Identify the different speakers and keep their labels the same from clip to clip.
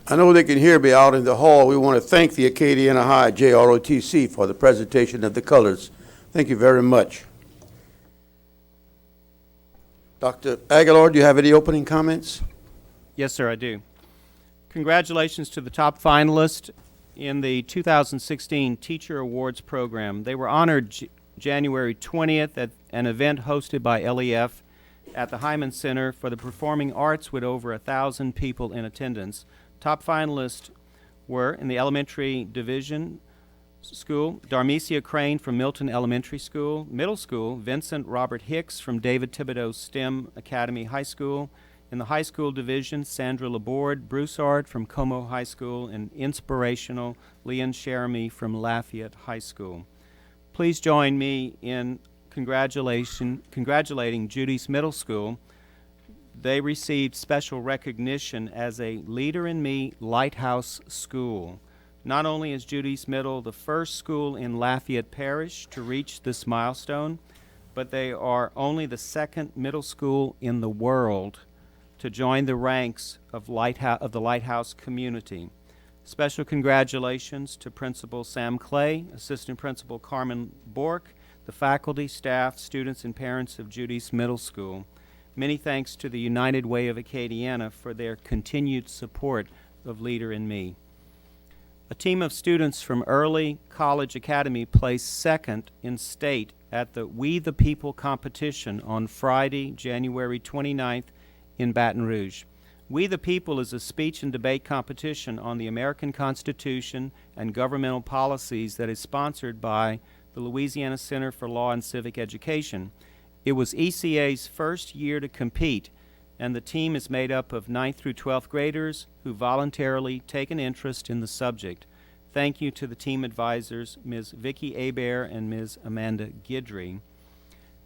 Speaker 1: I know they can hear me out in the hall. We want to thank the Acadiana High JROTC for the presentation of the colors. Thank you very much. Dr. Aguilar, do you have any opening comments?
Speaker 2: Yes, sir, I do. Congratulations to the top finalists in the 2016 Teacher Awards program. They were honored January 20th at an event hosted by LEF at the Hyman Center for the Performing Arts with over 1,000 people in attendance. Top finalists were, in the elementary division school, Darmesia Crane from Milton Elementary School. Middle school, Vincent Robert Hicks from David Thibodeau STEM Academy High School. In the high school division, Sandra Laborde Broussard from Como High School, and inspirational Leon Cheremy from Lafayette High School. Please join me in congratulating Judy's Middle School. They received special recognition as a Leader in Me Lighthouse School. Not only is Judy's Middle the first school in Lafayette Parish to reach this milestone, but they are only the second middle school in the world to join the ranks of the Lighthouse community. Special congratulations to Principal Sam Clay, Assistant Principal Carmen Bork, the faculty, staff, students, and parents of Judy's Middle School. Many thanks to the United Way of Acadiana for their continued support of Leader in Me. A team of students from Early College Academy placed second in state at the We the People competition on Friday, January 29th in Baton Rouge. We the People is a speech and debate competition on the American Constitution and governmental policies that is sponsored by the Louisiana Center for Law and Civic Education. It was ECA's first year to compete, and the team is made up of 9th through 12th graders who voluntarily take an interest in the subject. Thank you to the team advisors, Ms. Vicki Hebert and Ms. Amanda Guidry.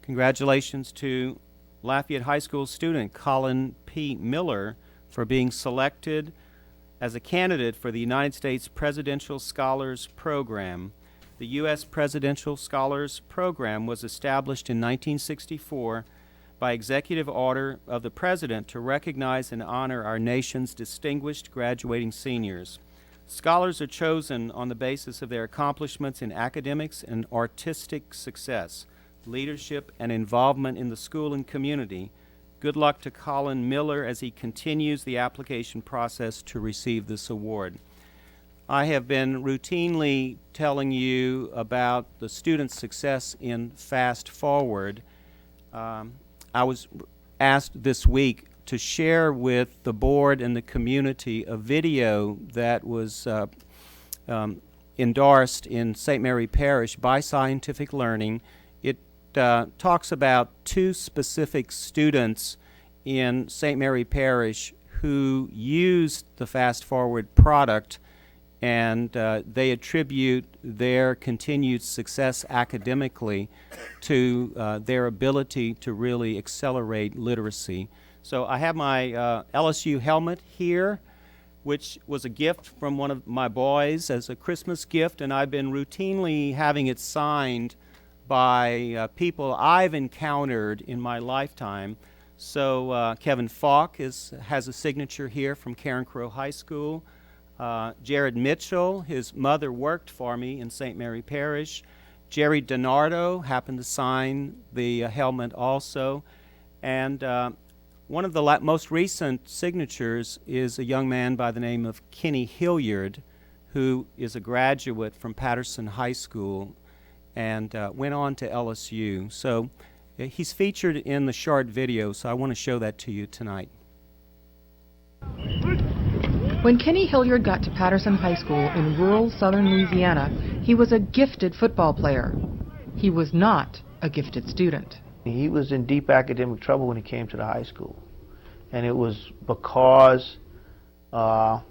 Speaker 2: Congratulations to Lafayette High School student Colin P. Miller for being selected as a candidate for the United States Presidential Scholars Program. The U.S. Presidential Scholars Program was established in 1964 by executive order of the President to recognize and honor our nation's distinguished graduating seniors. Scholars are chosen on the basis of their accomplishments in academics and artistic success, leadership, and involvement in the school and community. Good luck to Colin Miller as he continues the application process to receive this award. I have been routinely telling you about the student success in Fast Forward. I was asked this week to share with the board and the community a video that was endorsed in St. Mary Parish by Scientific Learning. It talks about two specific students in St. Mary Parish who used the Fast Forward product, and they attribute their continued success academically to their ability to really accelerate literacy. So I have my LSU helmet here, which was a gift from one of my boys as a Christmas gift, and I've been routinely having it signed by people I've encountered in my lifetime. So Kevin Falk has a signature here from Karen Crowe High School. Jared Mitchell, his mother worked for me in St. Mary Parish. Jerry DiNardo happened to sign the helmet also. And one of the most recent signatures is a young man by the name of Kenny Hilliard, who is a graduate from Patterson High School and went on to LSU. So he's featured in the short video, so I want to show that to you tonight.
Speaker 3: When Kenny Hilliard got to Patterson High School in rural southern Louisiana, he was a gifted football player. He was not a gifted student.
Speaker 4: He was in deep academic trouble when he came to the high school, and it was because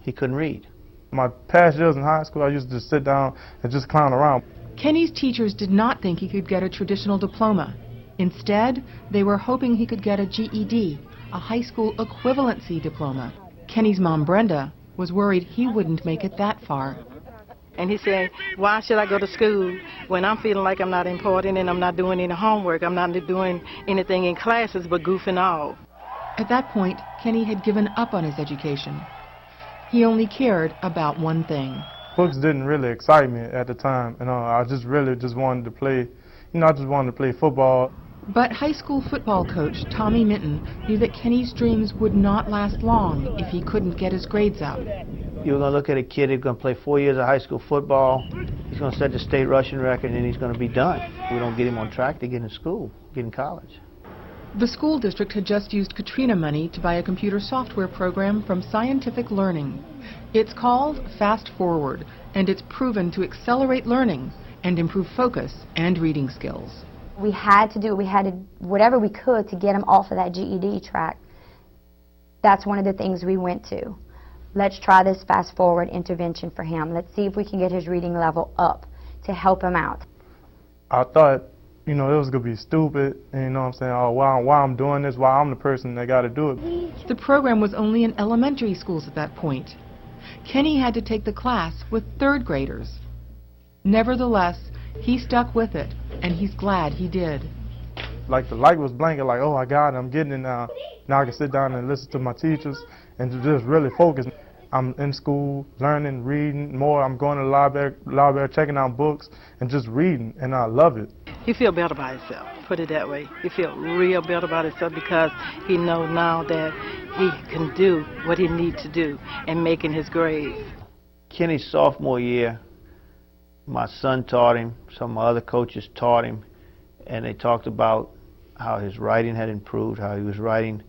Speaker 4: he couldn't read.
Speaker 5: My past years in high school, I used to sit down and just clown around.
Speaker 3: Kenny's teachers did not think he could get a traditional diploma. Instead, they were hoping he could get a GED, a high school equivalency diploma. Kenny's mom, Brenda, was worried he wouldn't make it that far.
Speaker 6: And he said, why should I go to school when I'm feeling like I'm not important and I'm not doing any homework, I'm not doing anything in classes but goofing off.
Speaker 3: At that point, Kenny had given up on his education. He only cared about one thing.
Speaker 5: Books didn't really excite me at the time, and I just really just wanted to play, I just wanted to play football.
Speaker 3: But high school football coach Tommy Minton knew that Kenny's dreams would not last long if he couldn't get his grades up.
Speaker 4: You're going to look at a kid who's going to play 4 years of high school football. He's going to set the state rushing record, and then he's going to be done. We don't get him on track to get in school, get in college.
Speaker 3: The school district had just used Katrina money to buy a computer software program from Scientific Learning. It's called Fast Forward, and it's proven to accelerate learning and improve focus and reading skills.
Speaker 7: We had to do whatever we could to get him off of that GED track. That's one of the things we went to. Let's try this fast forward intervention for him. Let's see if we can get his reading level up to help him out.
Speaker 5: I thought, it was going to be stupid, and what I'm saying, oh, why I'm doing this, why I'm the person that got to do it.
Speaker 3: The program was only in elementary schools at that point. Kenny had to take the class with third graders. Nevertheless, he stuck with it, and he's glad he did.
Speaker 5: Like the light was blinking, like, oh, I got it, I'm getting it now. Now I can sit down and listen to my teachers and to just really focus. I'm in school, learning, reading more. I'm going to the library, checking out books, and just reading, and I love it.
Speaker 6: He feel better about himself, put it that way. He feel real better about himself because he knows now that he can do what he needs to do and making his grades.
Speaker 4: Kenny's sophomore year, my son taught him, some of my other coaches taught him, and they talked about how his writing had improved, how he was writing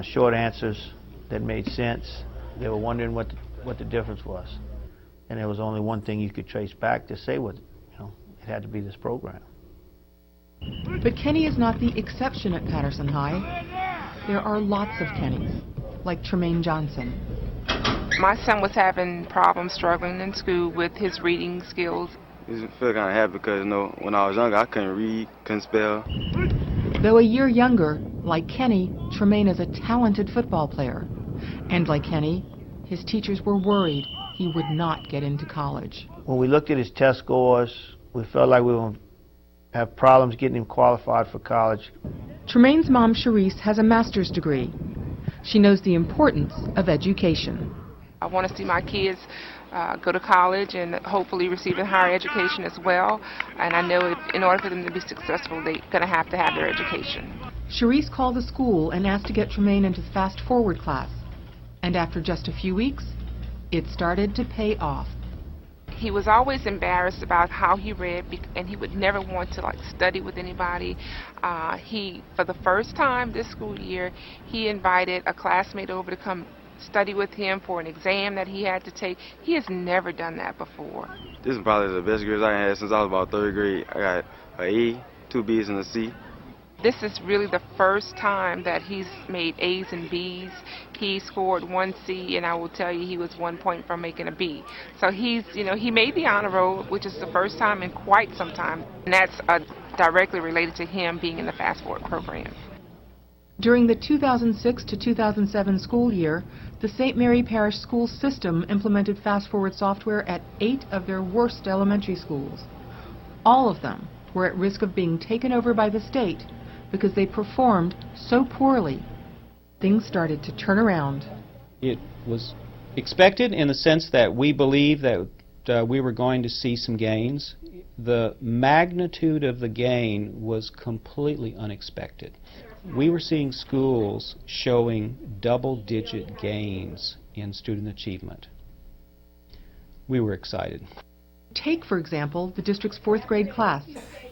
Speaker 4: short answers that made sense. They were wondering what the difference was. And there was only one thing you could trace back to say what, it had to be this program.
Speaker 3: But Kenny is not the exception at Patterson High. There are lots of Kennys, like Tremaine Johnson.
Speaker 8: My son was having problems struggling in school with his reading skills.
Speaker 9: I feel kind of happy because, when I was younger, I couldn't read, couldn't spell.
Speaker 3: Though a year younger, like Kenny, Tremaine is a talented football player. And like Kenny, his teachers were worried he would not get into college.
Speaker 4: When we looked at his test scores, we felt like we would have problems getting him qualified for college.
Speaker 3: Tremaine's mom, Charisse, has a master's degree. She knows the importance of education.
Speaker 8: I want to see my kids go to college and hopefully receive a higher education as well. And I know in order for them to be successful, they're going to have their education.
Speaker 3: Charisse called the school and asked to get Tremaine into the Fast Forward class. And after just a few weeks, it started to pay off.
Speaker 8: He was always embarrassed about how he read, and he would never want to study with anybody. For the first time this school year, he invited a classmate over to come study with him for an exam that he had to take. He has never done that before.
Speaker 9: This is probably the best grades I had since I was about third grade. I got an A, 2 B's, and a C.
Speaker 8: This is really the first time that he's made A's and B's. He scored 1 C, and I will tell you he was 1 point from making a B. So he made the honor roll, which is the first time in quite some time, and that's directly related to him being in the Fast Forward program.
Speaker 3: During the 2006 to 2007 school year, the St. Mary Parish school system implemented Fast Forward software at 8 of their worst elementary schools. All of them were at risk of being taken over by the state because they performed so poorly. Things started to turn around.
Speaker 2: It was expected in the sense that we believed that we were going to see some gains. The magnitude of the gain was completely unexpected. We were seeing schools showing double-digit gains in student achievement. We were excited.
Speaker 3: Take, for example, the district's 4th grade class.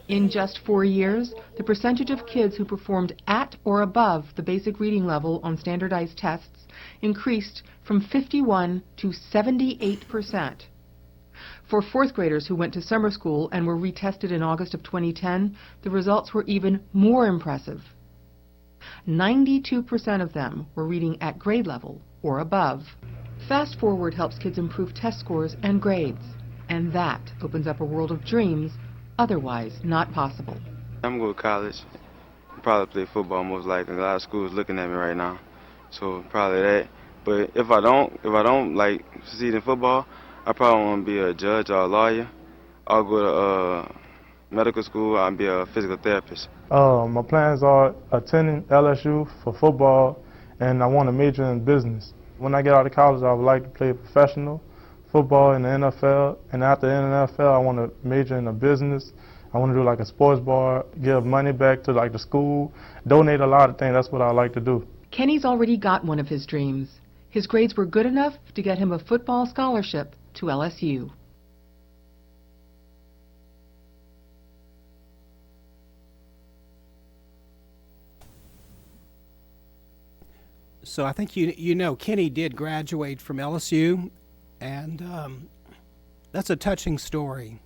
Speaker 3: In just 4 years, the percentage of kids who performed at or above the basic reading level on standardized tests increased from 51 to 78%. For 4th graders who went to summer school and were retested in August of 2010, the results were even more impressive. 92% of them were reading at grade level or above. Fast Forward helps kids improve test scores and grades, and that opens up a world of dreams otherwise not possible.
Speaker 9: I'm going to college. Probably play football most likely. A lot of schools looking at me right now, so probably that. But if I don't succeed in football, I probably want to be a judge or a lawyer. I'll go to medical school. I'll be a physical therapist.
Speaker 5: My plans are attending LSU for football, and I want to major in business. When I get out of college, I would like to play professional football in the NFL, and after the NFL, I want to major in a business. I want to do like a sports bar, give money back to like the school, donate a lot of things. That's what I like to do.
Speaker 3: Kenny's already got one of his dreams. His grades were good enough to get him a football scholarship to LSU.
Speaker 10: So I think you know Kenny did graduate from LSU, and that's a touching story.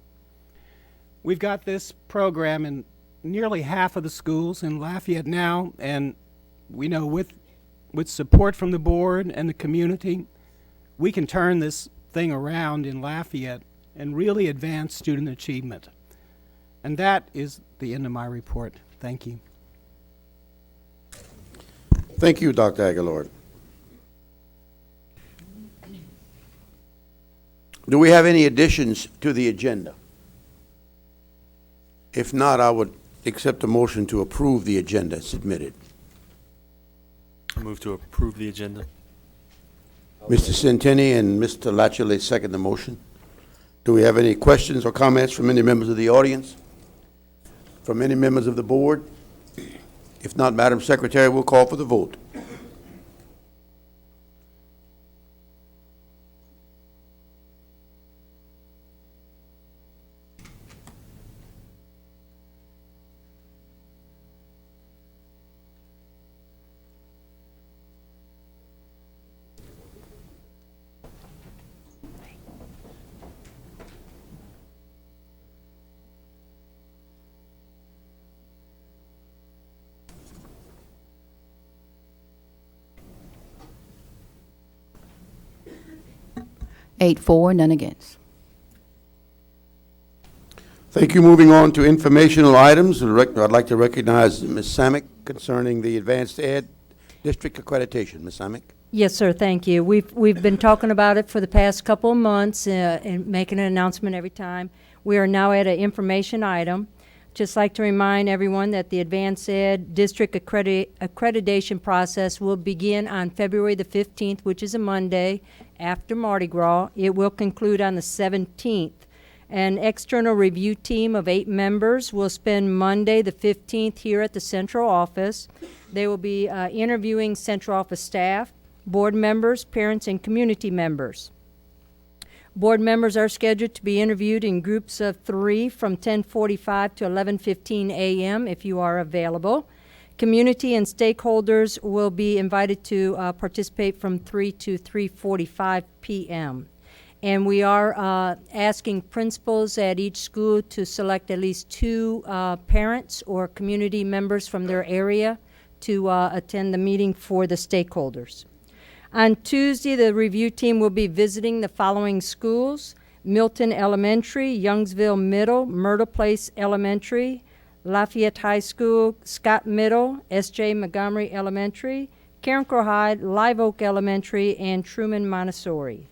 Speaker 10: We've got this program in nearly half of the schools in Lafayette now, and we know with support from the board and the community, we can turn this thing around in Lafayette and really advance student achievement. And that is the end of my report. Thank you.
Speaker 1: Thank you, Dr. Aguilar. Do we have any additions to the agenda? If not, I would accept a motion to approve the agenda submitted.
Speaker 11: I move to approve the agenda.
Speaker 1: Mr. Centeni and Mr. Latchley second the motion. Do we have any questions or comments from any members of the audience? From any members of the board? If not, Madam Secretary, we'll call for the vote.
Speaker 12: Eight for, none against.
Speaker 1: Thank you. Moving on to informational items, I'd like to recognize Ms. Samick concerning the Advanced Ed District Accreditation. Ms. Samick.
Speaker 13: Yes, sir. Thank you. We've been talking about it for the past couple of months and making an announcement every time. We are now at an information item. Just like to remind everyone that the Advanced Ed District accreditation process will begin on February the 15th, which is a Monday after Mardi Gras. It will conclude on the 17th. An external review team of 8 members will spend Monday the 15th here at the central office. They will be interviewing central office staff, board members, parents, and community members. Board members are scheduled to be interviewed in groups of 3 from 10:45 to 11:15 a.m. if you are available. Community and stakeholders will be invited to participate from 3 to 3:45 p.m. And we are asking principals at each school to select at least 2 parents or community members from their area to attend the meeting for the stakeholders. On Tuesday, the review team will be visiting the following schools: Milton Elementary, Youngsville Middle, Myrtle Place Elementary, Lafayette High School, Scott Middle, S.J. Montgomery Elementary, Carencro High, Live Oak Elementary, and Truman Montessori.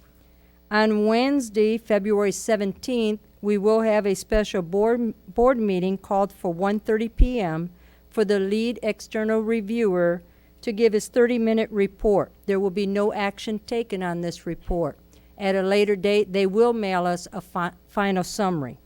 Speaker 13: On Wednesday, February 17th, we will have a special board meeting called for 1:30 p.m. for the lead external reviewer to give his 30-minute report. There will be no action taken on this report. At a later date, they will mail us a final summary.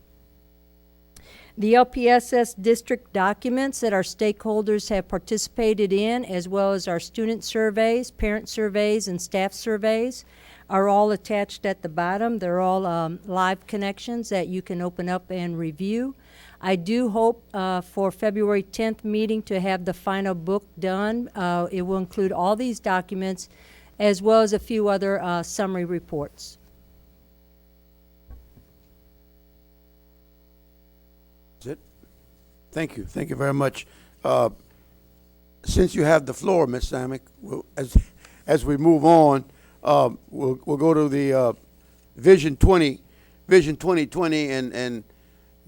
Speaker 13: The LPSS district documents that our stakeholders have participated in, as well as our student surveys, parent surveys, and staff surveys, are all attached at the bottom. They're all live connections that you can open up and review. I do hope for February 10th meeting to have the final book done. It will include all these documents as well as a few other summary reports.
Speaker 1: That's it. Thank you. Thank you very much. Since you have the floor, Ms. Samick, as we move on, we'll go to the Vision 2020, and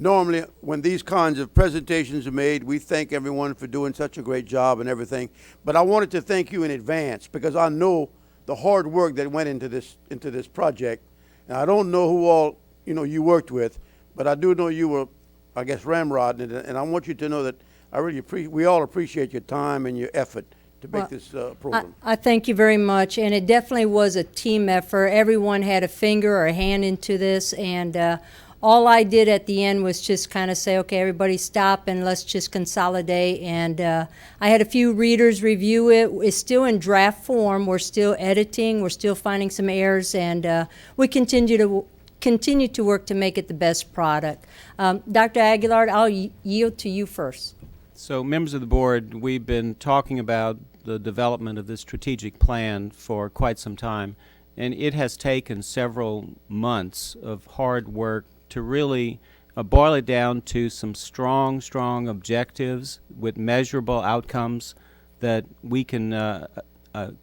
Speaker 1: normally when these kinds of presentations are made, we thank everyone for doing such a great job and everything. But I wanted to thank you in advance because I know the hard work that went into this project. And I don't know who all you worked with, but I do know you were, I guess, ramrodding it. And I want you to know that I really we all appreciate your time and your effort make
Speaker 13: Well,
Speaker 1: this program.
Speaker 13: I thank you very much, and it definitely was a team effort. Everyone had a finger or a hand into this, and all I did at the end was just kind of say, okay, everybody stop and let's just consolidate. And I had a few readers review it. It's still in draft form. We're still editing. We're still finding some errors, and we continue to work to make it the best product. Dr. Aguilar, I'll yield to you first.
Speaker 2: So, members of the board, we've been talking about the development of this strategic plan for quite some time, and it has taken several months of hard work to really boil it down to some strong objectives with measurable outcomes that we can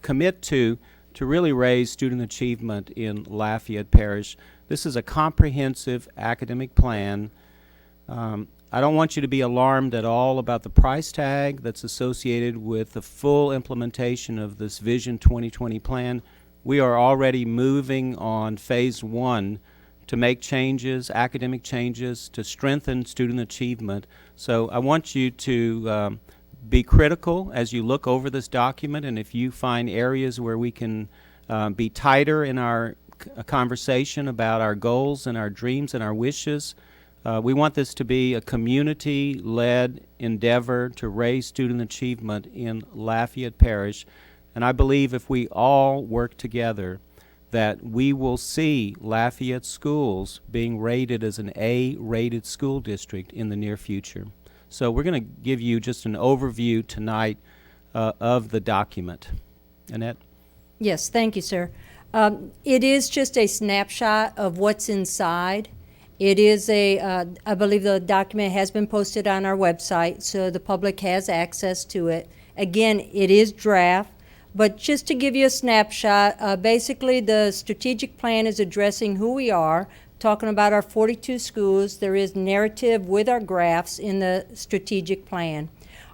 Speaker 2: commit to really raise student achievement in Lafayette Parish. This is a comprehensive academic plan. I don't want you to be alarmed at all about the price tag that's associated with the full implementation of this Vision 2020 plan. We are already moving on phase 1 to make changes, academic changes, to strengthen student achievement. So I want you to be critical as you look over this document, and if you find areas where we can be tighter in our conversation about our goals and our dreams and our wishes. We want this to be a community-led endeavor to raise student achievement in Lafayette Parish, and I believe if we all work together that we will see Lafayette schools being rated as an A-rated school district in the near future. So we're going to give you just an overview tonight of the document. Annette?
Speaker 13: Yes, thank you, sir. It is just a snapshot of what's inside. It is I believe the document has been posted on our website, so the public has access to it. Again, it is draft. But just to give you a snapshot, basically the strategic plan is addressing who we are, talking about our 42 schools. There is narrative with our graphs in the strategic plan.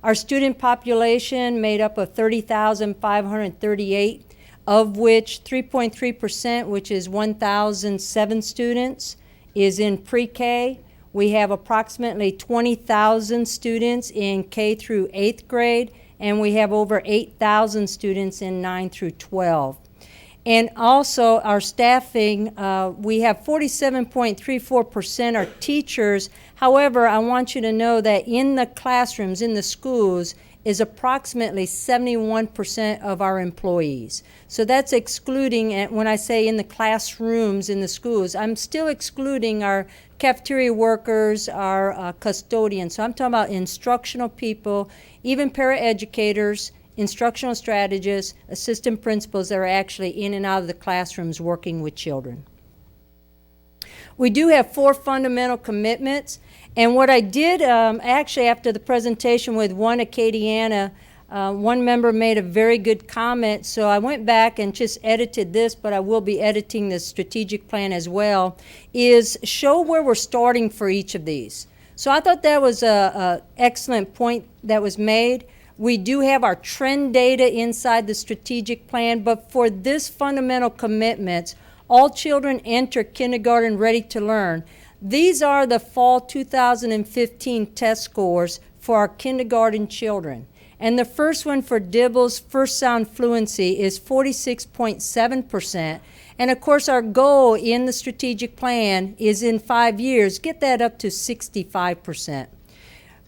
Speaker 13: Our student population made up of 30,538, of which 3.3%, which is 1,007 students, is in pre-K. We have approximately 20,000 students in K through 8th grade, and we have over 8,000 students in 9 through 12. And also our staffing, we have 47.34% are teachers. However, I want you to know that in the classrooms, in the schools, is approximately 71% of our employees. So that's excluding, when I say in the classrooms, in the schools, I'm still excluding our cafeteria workers, our custodians. So I'm talking about instructional people, even paraeducators, instructional strategists, assistant principals that are actually in and out of the classrooms working with children. We do have 4 fundamental commitments, and what I did actually after the presentation with one Acadiana, one member made a very good comment, so I went back and just edited this, but I will be editing the strategic plan as well, is show where we're starting for each of these. So I thought that was an excellent point that was made. We do have our trend data inside the strategic plan, but for this fundamental commitments, all children enter kindergarten ready to learn. These are the fall 2015 test scores for our kindergarten children. And the first one for Dibble's first sound fluency is 46.7%. And of course our goal in the strategic plan is in 5 years, get that up to 65%.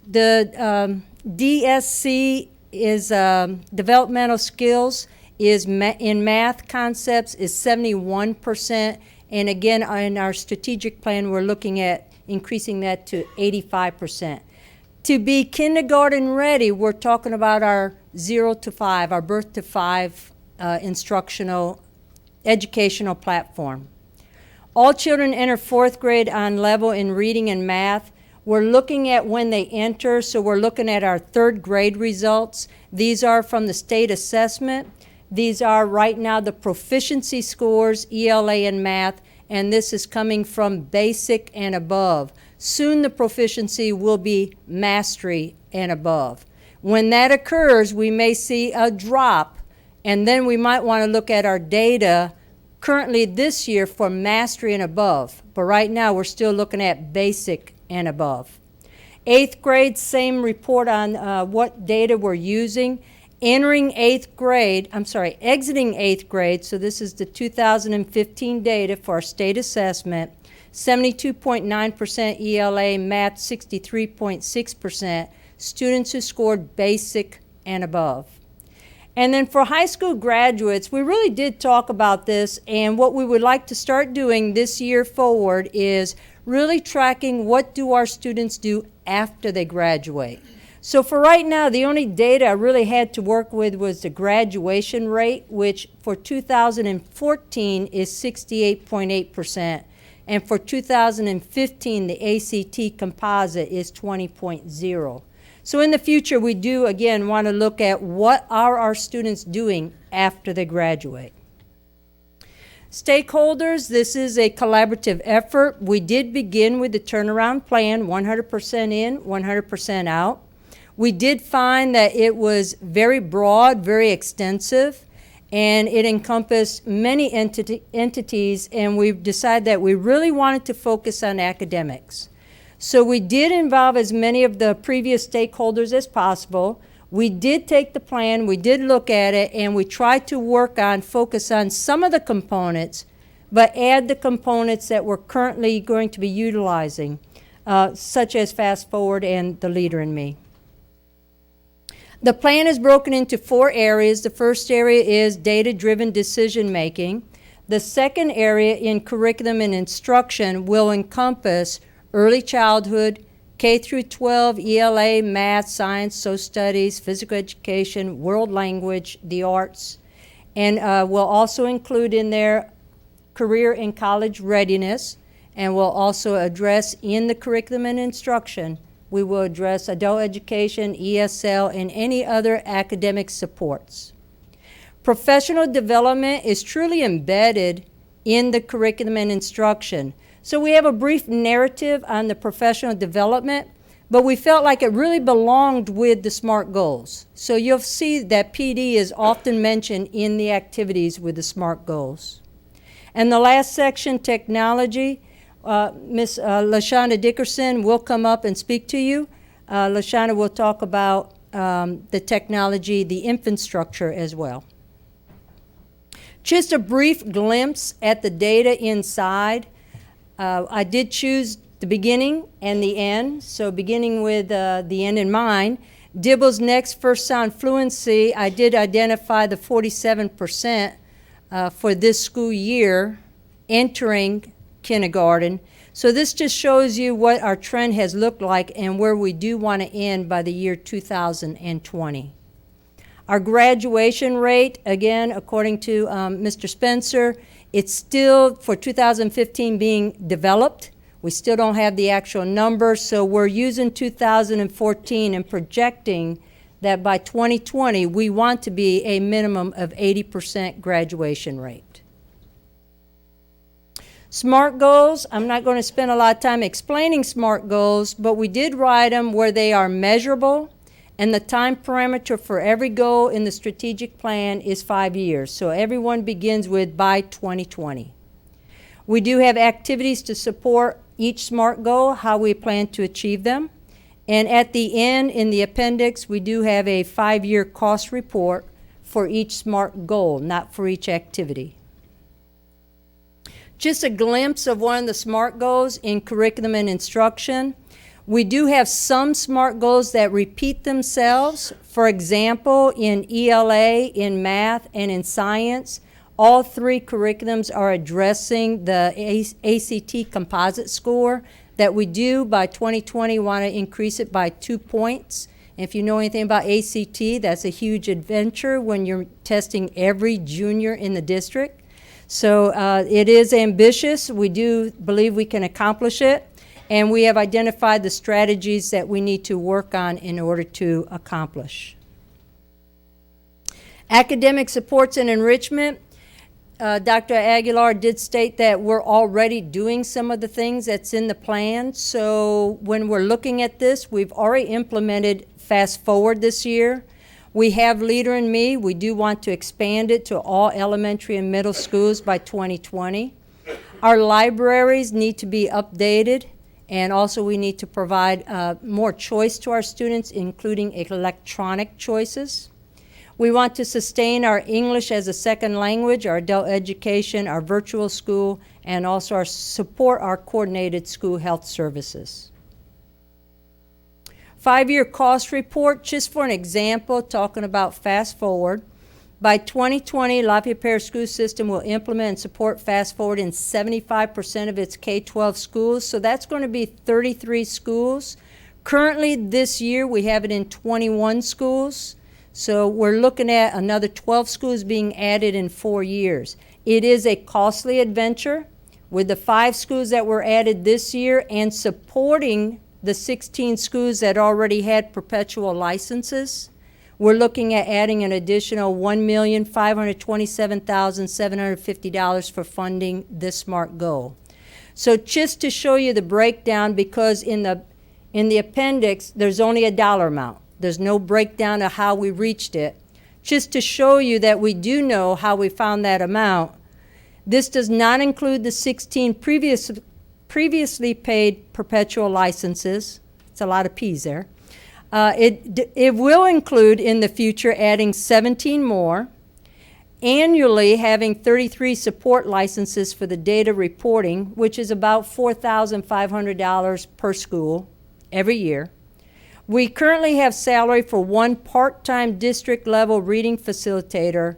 Speaker 13: The DSC is developmental skills is in math concepts is 71%. And again, in our strategic plan, we're looking at increasing that to 85%. To be kindergarten ready, we're talking about our 0 to 5, our birth to 5 instructional, educational platform. All children enter 4th grade on level in reading and math. We're looking at when they enter, so we're looking at our 3rd grade results. These are from the state assessment. These are right now the proficiency scores, ELA and math, and this is coming from basic and above. Soon the proficiency will be mastery and above. When that occurs, we may see a drop, and then we might want to look at our data currently this year for mastery and above. But right now we're still looking at basic and above. 8th grade, same report on what data we're using. exiting 8th grade, so this is the 2015 data for our state assessment, 72.9% ELA, math 63.6%, students who scored basic and above. And then for high school graduates, we really did talk about this, and what we would like to start doing this year forward is really tracking what do our students do after they graduate. So for right now, the only data I really had to work with was the graduation rate, which for 2014 is 68.8%, and for 2015, the ACT composite is 20.0. So in the future, we do, again, want to look at what are our students doing after they graduate. Stakeholders, this is a collaborative effort. We did begin with the turnaround plan, 100% in, 100% out. We did find that it was very broad, very extensive, and it encompassed many entities, and we've decided that we really wanted to focus on academics. So we did involve as many of the previous stakeholders as possible. We did take the plan, we did look at it, and we tried to focus on some of the components, but add the components that we're currently going to be utilizing, such as Fast Forward and the Leader in Me. The plan is broken into 4 areas. The first area is data-driven decision making. The second area in curriculum and instruction will encompass early childhood, K through 12, ELA, math, science, social studies, physical education, world language, the arts, and we'll also include in there career and college readiness, and we'll also address in the curriculum and instruction, we will address adult education, ESL, and any other academic supports. Professional development is truly embedded in the curriculum and instruction. So we have a brief narrative on the professional development, but we felt like it really belonged with the SMART goals. So you'll see that PD is often mentioned in the activities with the SMART goals. And the last section, technology, Ms. LaShonda Dickerson will come up and speak to you. LaShonda will talk about the technology, the infrastructure as well. Just a brief glimpse at the data inside. I did choose the beginning and the end, so beginning with the end in mind. Dibble's next first sound fluency, I did identify the 47% for this school year entering kindergarten. So this just shows you what our trend has looked like and where we do want to end by the year 2020. Our graduation rate, again, according to Mr. Spencer, it's still, for 2015, being developed. We still don't have the actual number, so we're using 2014 and projecting that by 2020, we want to be a minimum of 80% graduation rate. SMART goals, I'm not going to spend a lot of time explaining SMART goals, but we did write them where they are measurable, and the time parameter for every goal in the strategic plan is 5 years. So everyone begins with by 2020. We do have activities to support each SMART goal, how we plan to achieve them. And at the end, in the appendix, we do have a 5-year cost report for each SMART goal, not for each activity. Just a glimpse of one of the SMART goals in curriculum and instruction. We do have some SMART goals that repeat themselves. For example, in ELA, in math, and in science, all 3 curriculums are addressing the ACT composite score that we do by 2020 want to increase it by 2 points. If you know anything about ACT, that's a huge adventure when you're testing every junior in the district. So it is ambitious. We do believe we can accomplish it. And we have identified the strategies that we need to work on in order to accomplish. Academic supports and enrichment. Dr. Aguilar did state that we're already doing some of the things that's in the plan. So when we're looking at this, we've already implemented Fast Forward this year. We have Leader in Me. We do want to expand it to all elementary and middle schools by 2020. Our libraries need to be updated. And also we need to provide more choice to our students, including electronic choices. We want to sustain our English as a second language, our adult education, our virtual school, and also support our coordinated school health services. 5-year cost report, just for an example, talking about fast forward. By 2020, Lafayette Parish School System will implement and support fast forward in 75% of its K-12 schools, so that's going to be 33 schools. Currently, this year, we have it in 21 schools, so we're looking at another 12 schools being added in 4 years. It is a costly adventure. With the 5 schools that were added this year and supporting the 16 schools that already had perpetual licenses, we're looking at adding an additional $1,527,750 for funding this SMART goal. So just to show you the breakdown, because in the appendix, there's only a dollar amount. There's no breakdown of how we reached it. Just to show you that we do know how we found that amount, this does not include the 16 previously paid perpetual licenses. It's a lot of P's there. It will include in the future adding 17 more, annually having 33 support licenses for the data reporting, which is about $4,500 per school every year. We currently have salary for 1 part-time district level reading facilitator.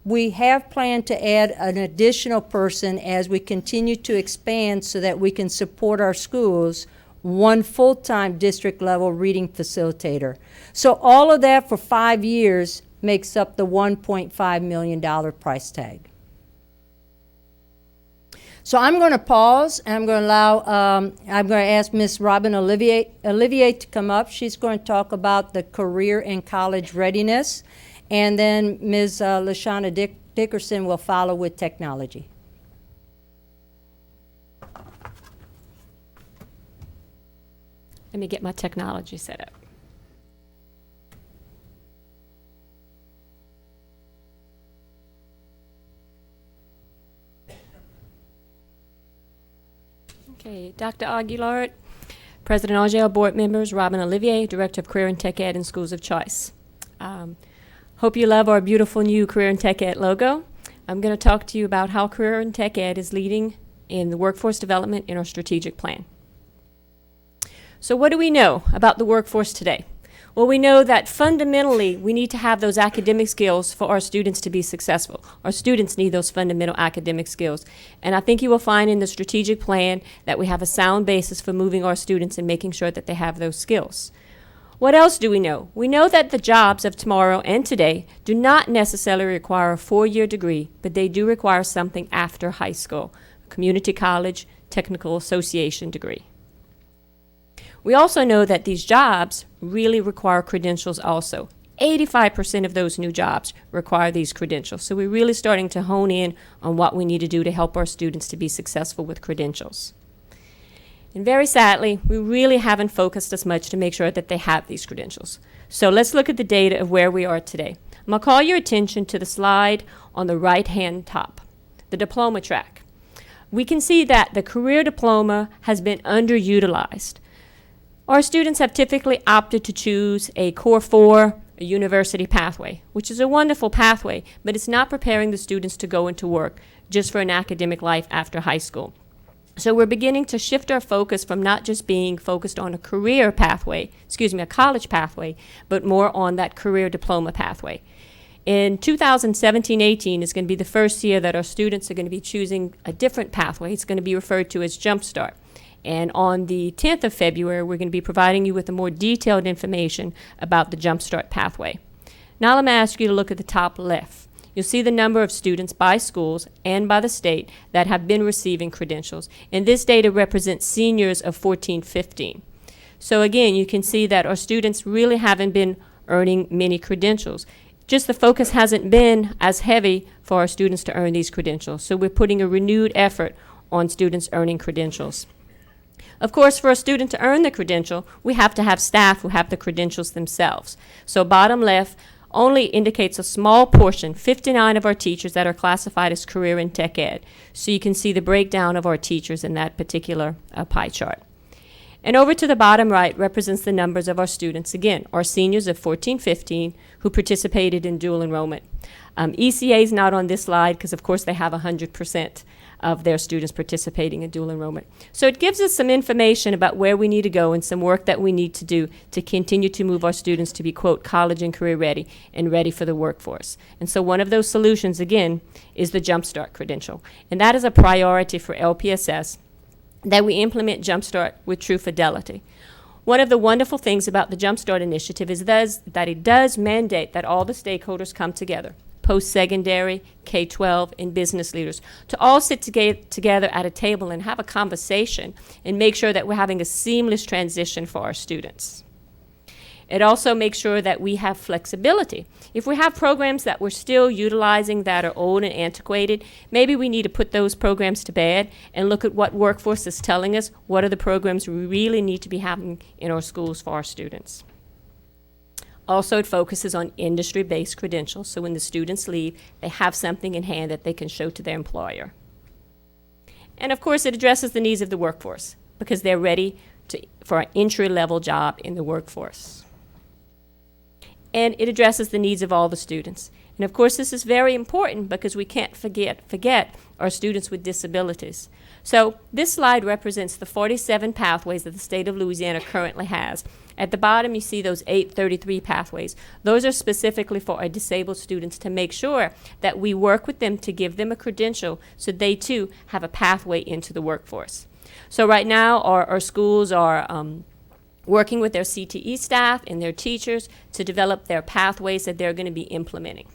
Speaker 13: We have planned to add an additional person as we continue to expand so that we can support our schools, 1 full-time district level reading facilitator. So all of that for 5 years makes up the $1.5 million price tag. So I'm going to pause, and I'm going to ask Ms. Robin Olivier to come up. She's going to talk about the career and college readiness, and then Ms. LaShawna Dickerson will follow with technology.
Speaker 14: Let me get my technology set up. Okay, Dr. Aguilar, President AGL Board members, Robin Olivier, Director of Career and Tech Ed and Schools of Choice. Hope you love our beautiful new Career and Tech Ed logo. I'm going to talk to you about how Career and Tech Ed is leading in the workforce development in our strategic plan. So what do we know about the workforce today? Well, we know that fundamentally we need to have those academic skills for our students to be successful. Our students need those fundamental academic skills. And I think you will find in the strategic plan that we have a sound basis for moving our students and making sure that they have those skills. What else do we know? We know that the jobs of tomorrow and today do not necessarily require a 4-year degree, but they do require something after high school, a community college, technical association degree. We also know that these jobs really require credentials also. 85% of those new jobs require these credentials. So we're really starting to hone in on what we need to do to help our students to be successful with credentials. And very sadly, we really haven't focused as much to make sure that they have these credentials. So let's look at the data of where we are today. I'm going to call your attention to the slide on the right-hand top, the diploma track. We can see that the career diploma has been underutilized. Our students have typically opted to choose a Core 4, a university pathway, which is a wonderful pathway, but it's not preparing the students to go into work just for an academic life after high school. So we're beginning to shift our focus from not just being focused on a career pathway, a college pathway, but more on that career diploma pathway. In 2017-18 is going to be the first year that our students are going to be choosing a different pathway. It's going to be referred to as Jumpstart. And on the 10th of February, we're going to be providing you with a more detailed information about the Jumpstart pathway. Now let me ask you to look at the top left. You'll see the number of students by schools and by the state that have been receiving credentials. And this data represents seniors of 14-15. So again, you can see that our students really haven't been earning many credentials. Just the focus hasn't been as heavy for our students to earn these credentials. So we're putting a renewed effort on students earning credentials. Of course, for a student to earn the credential, we have to have staff who have the credentials themselves. So bottom left only indicates a small portion, 59 of our teachers that are classified as career and tech ed. So you can see the breakdown of our teachers in that particular pie chart. And over to the bottom right represents the numbers of our students, again, our seniors of 14-15 who participated in dual enrollment. ECA is not on this slide because, of course, they have 100% of their students participating in dual enrollment. So it gives us some information about where we need to go and some work that we need to do to continue to move our students to be, quote, college and career ready and ready for the workforce. And so one of those solutions, again, is the Jumpstart credential. And that is a priority for LPSS, that we implement Jumpstart with true fidelity. One of the wonderful things about the Jumpstart initiative is that it does mandate that all the stakeholders come together, post-secondary, K-12, and business leaders, to all sit together at a table and have a conversation and make sure that we're having a seamless transition for our students. It also makes sure that we have flexibility. If we have programs that we're still utilizing that are old and antiquated, maybe we need to put those programs to bed and look at what workforce is telling us, what are the programs we really need to be having in our schools for our students. Also, it focuses on industry-based credentials, so when the students leave, they have something in hand that they can show to their employer. And of course, it addresses the needs of the workforce because they're ready for an entry-level job in the workforce. And it addresses the needs of all the students. And of course, this is very important because we can't forget our students with disabilities. So this slide represents the 47 pathways that the state of Louisiana currently has. At the bottom, you see those 833 pathways. Those are specifically for our disabled students to make sure that we work with them to give them a credential so they too have a pathway into the workforce. So right now, our schools are working with their CTE staff and their teachers to develop their pathways that they're going to be implementing.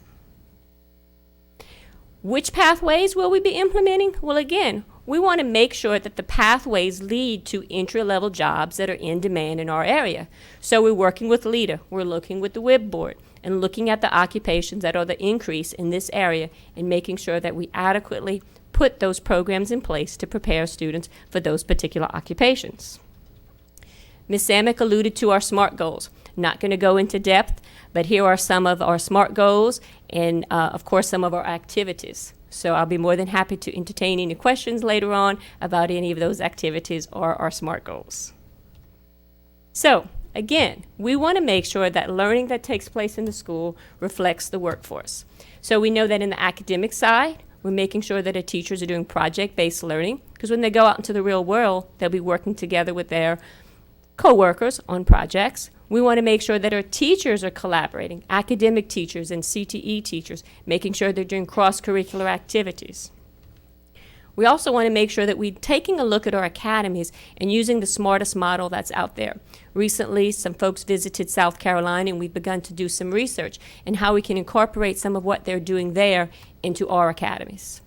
Speaker 14: Which pathways will we be implementing? Well, again, we want to make sure that the pathways lead to entry-level jobs that are in demand in our area. So we're working with LEADA, we're looking with the WIB board, and looking at the occupations that are the increase in this area and making sure that we adequately put those programs in place to prepare students for those particular occupations. Ms. Samick alluded to our SMART goals. Not going to go into depth, but here are some of our SMART goals and, of course, some of our activities. So I'll be more than happy to entertain any questions later on about any of those activities or our SMART goals. So, again, we want to make sure that learning that takes place in the school reflects the workforce. So we know that in the academic side, we're making sure that our teachers are doing project-based learning, because when they go out into the real world, they'll be working together with their co-workers on projects. We want to make sure that our teachers are collaborating, academic teachers and CTE teachers, making sure they're doing cross-curricular activities. We also want to make sure that we're taking a look at our academies and using the smartest model that's out there. Recently, some folks visited South Carolina, and we've begun to do some research in how we can incorporate some of what they're doing there into our academies.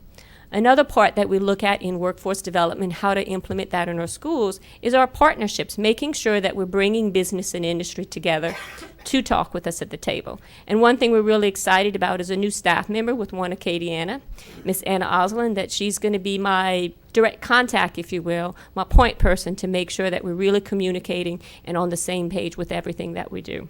Speaker 14: Another part that we look at in workforce development, how to implement that in our schools, is our partnerships, making sure that we're bringing business and industry together to talk with us at the table. And one thing we're really excited about is a new staff member with One Acadiana, Miss Anna Osland, that she's going to be my direct contact, if you will, my point person to make sure that we're really communicating and on the same page with everything that we do.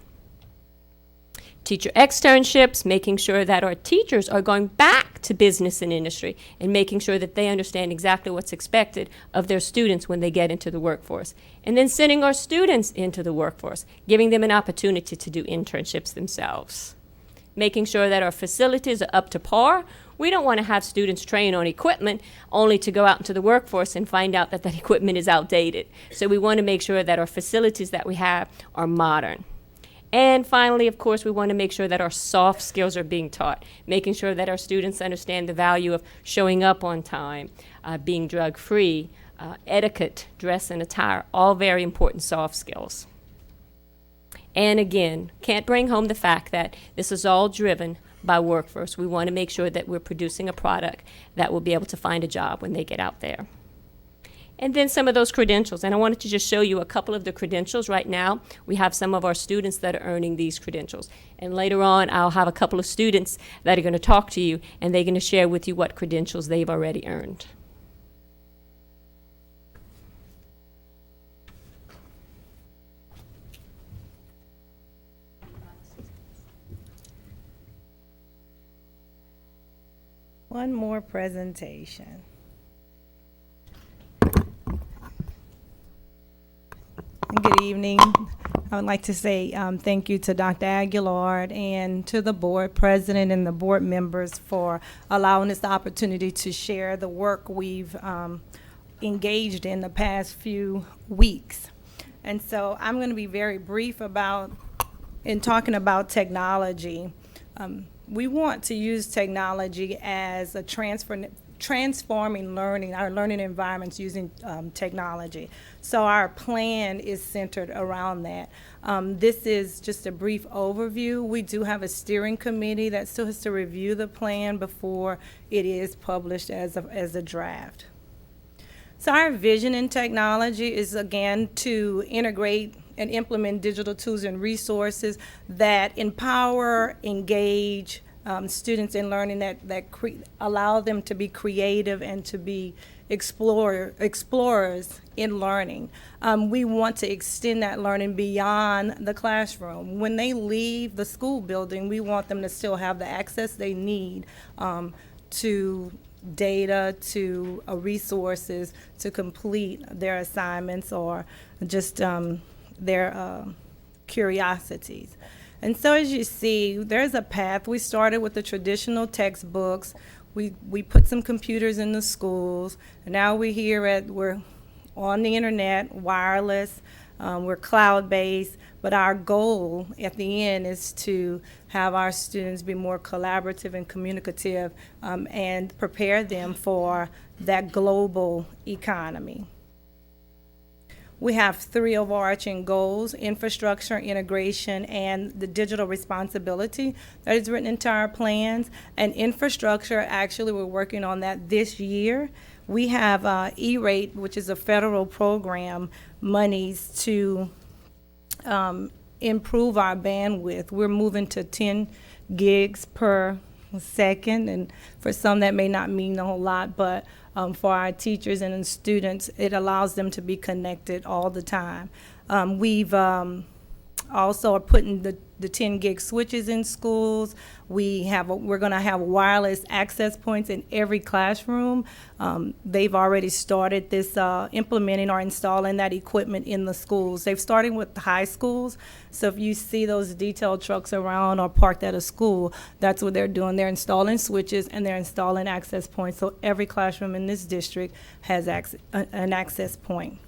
Speaker 14: Teacher externships, making sure that our teachers are going back to business and industry and making sure that they understand exactly what's expected of their students when they get into the workforce. And then sending our students into the workforce, giving them an opportunity to do internships themselves. Making sure that our facilities are up to par. We don't want to have students train on equipment only to go out into the workforce and find out that that equipment is outdated. So we want to make sure that our facilities that we have are modern. And finally, of course, we want to make sure that our soft skills are being taught, making sure that our students understand the value of showing up on time, being drug-free, etiquette, dress and attire, all very important soft skills. And again, can't bring home the fact that this is all driven by workforce. We want to make sure that we're producing a product that will be able to find a job when they get out there. And then some of those credentials. And I wanted to just show you a couple of the credentials. Right now, we have some of our students that are earning these credentials. And later on, I'll have a couple of students that are going to talk to you, and they're going to share with you what credentials they've already earned.
Speaker 15: One more presentation. Good evening. I would like to say thank you to Dr. Aguilar and to the board president and the board members for allowing us the opportunity to share the work we've engaged in the past few weeks. And so I'm going to be very brief in talking about technology. We want to use technology as a transforming learning, our learning environments using technology. So our plan is centered around that. This is just a brief overview. We do have a steering committee that still has to review the plan before it is published as a draft. So our vision in technology is, again, to integrate and implement digital tools and resources that empower, engage students in learning, that allow them to be creative and to be explorers in learning. We want to extend that learning beyond the classroom. When they leave the school building, we want them to still have the access they need to data, to resources to complete their assignments or just their curiosities. And so as you see, there's a path. We started with the traditional textbooks. We put some computers in the schools. And now we're on the internet, wireless, we're cloud-based, but our goal at the end is to have our students be more collaborative and communicative and prepare them for that global economy. We have 3 overarching goals: infrastructure, integration, and the digital responsibility that is written into our plans. And infrastructure, actually, we're working on that this year. We have E-rate, which is a federal program, monies to improve our bandwidth. We're moving to 10 gigs per second, and for some that may not mean a whole lot, but for our teachers and students, it allows them to be connected all the time. We've also are putting the 10 gig switches in schools. We're going to have wireless access points in every classroom. They've already started this implementing or installing that equipment in the schools. They've started with the high schools. So if you see those detailed trucks around or parked at a school, that's what they're doing. They're installing switches and they're installing access points. So every classroom in this district has an access point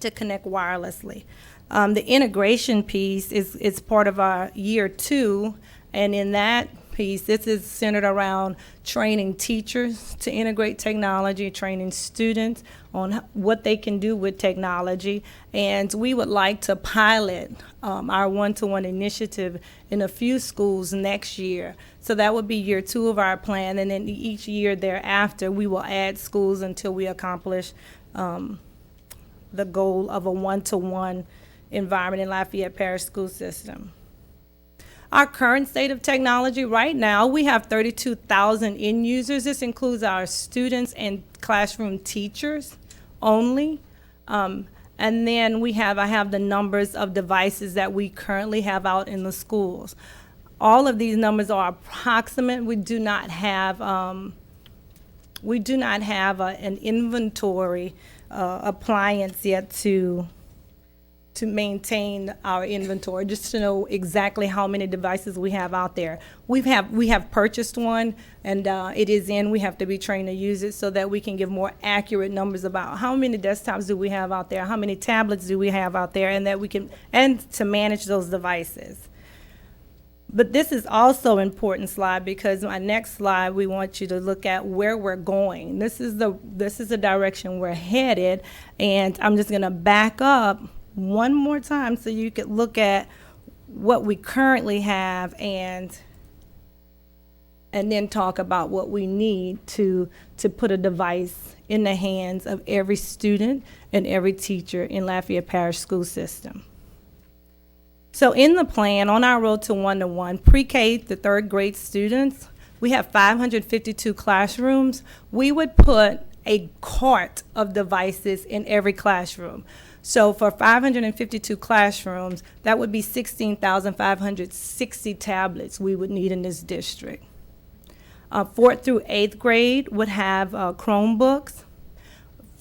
Speaker 15: to connect wirelessly. The integration piece is part of our year 2, and in that piece, this is centered around training teachers to integrate technology, training students on what they can do with technology, and we would like to pilot our one-to-one initiative in a few schools next year. So that would be year 2 of our plan, and then each year thereafter, we will add schools until we accomplish the goal of a one-to-one environment in Lafayette Parish school system. Our current state of technology right now, we have 32,000 end users. This includes our students and classroom teachers only. And then I have the numbers of devices that we currently have out in the schools. All of these numbers are approximate. We do not have an inventory appliance yet to maintain our inventory, just to know exactly how many devices we have out there. We have purchased one, and it is in. We have to be trained to use it so that we can give more accurate numbers about how many desktops do we have out there, how many tablets do we have out there, and to manage those devices. But this is also an important slide, because my next slide, we want you to look at where we're going. This is the direction we're headed, and I'm just going to back up one more time so you could look at what we currently have and then talk about what we need to put a device in the hands of every student and every teacher in Lafayette Parish school system. So in the plan, on our road to one-to-one, pre-K to 3rd grade students, we have 552 classrooms. We would put a cart of devices in every classroom. So for 552 classrooms, that would be 16,560 tablets we would need in this district. 4th through 8th grade would have Chromebooks.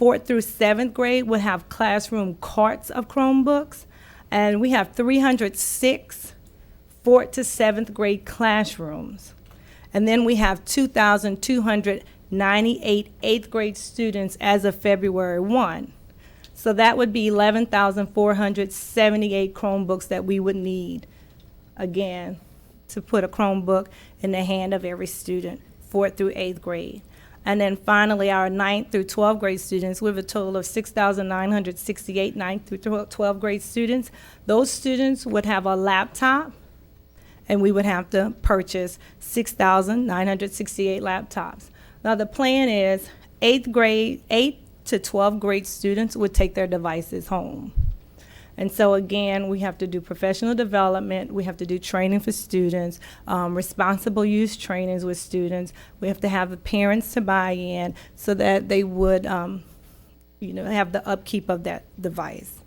Speaker 15: 4th through 7th grade would have classroom carts of Chromebooks, and we have 306 4th to 7th grade classrooms. And then we have 2,298 8th grade students as of February 1. So that would be 11,478 Chromebooks that we would need, again, to put a Chromebook in the hand of every student, 4th through 8th grade. And then finally, our 9th through 12th grade students, we have a total of 6,968 9th through 12th grade students. Those students would have a laptop, and we would have to purchase 6,968 laptops. Now the plan is 8th to 12th grade students would take their devices home. And so again, we have to do professional development, we have to do training for students, responsible use trainings with students. We have to have the parents to buy in so that they would have the upkeep of that device.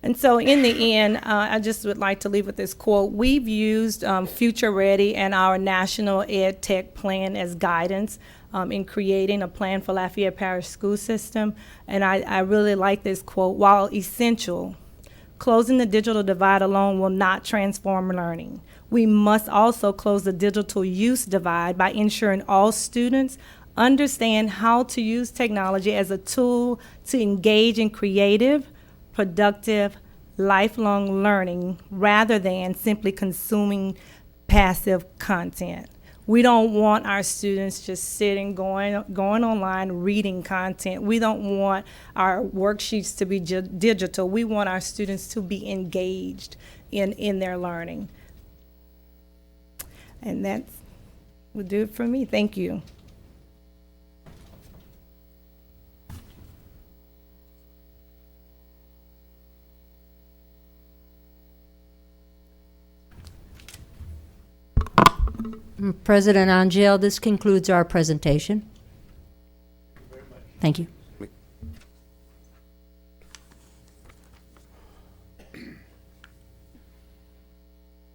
Speaker 15: And so in the end, I just would like to leave with this quote. We've used Future Ready and our National Ed Tech Plan as guidance in creating a plan for Lafayette Parish school system. And I really like this quote. While essential, closing the digital divide alone will not transform learning. We must also close the digital use divide by ensuring all students understand how to use technology as a tool to engage in creative, productive, lifelong learning rather than simply consuming passive content. We don't want our students just sitting, going online, reading content. We don't want our worksheets to be digital. We want our students to be engaged in their learning. And that would do it for me. Thank you.
Speaker 13: President Angel, this concludes our presentation. Thank you.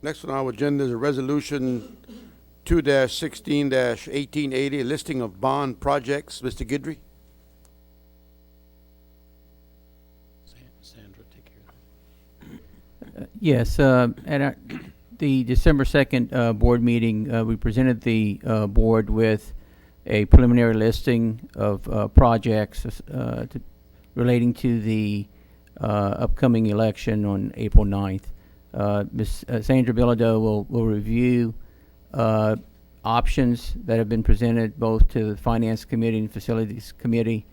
Speaker 1: Next on our agenda is a resolution 2-16-1880, a listing of bond projects. Mr. Guidry.
Speaker 2: Sandra, take care of that.
Speaker 16: Yes, at the December 2nd board meeting, we presented the board with a preliminary listing of projects relating to the upcoming election on April 9th. Ms. Sandra Bilodeau will review options that have been presented both to the Finance Committee and Facilities Committee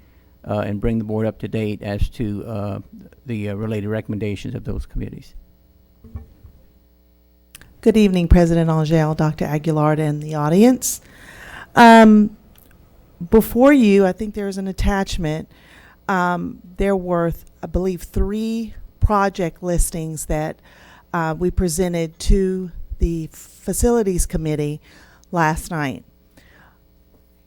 Speaker 16: and bring the board up to date as to the related recommendations of those committees.
Speaker 17: Good evening, President Angel, Dr. Aguilar, and the audience. Before you, I think there's an attachment. There were, I believe, 3 project listings that we presented to the Facilities Committee last night.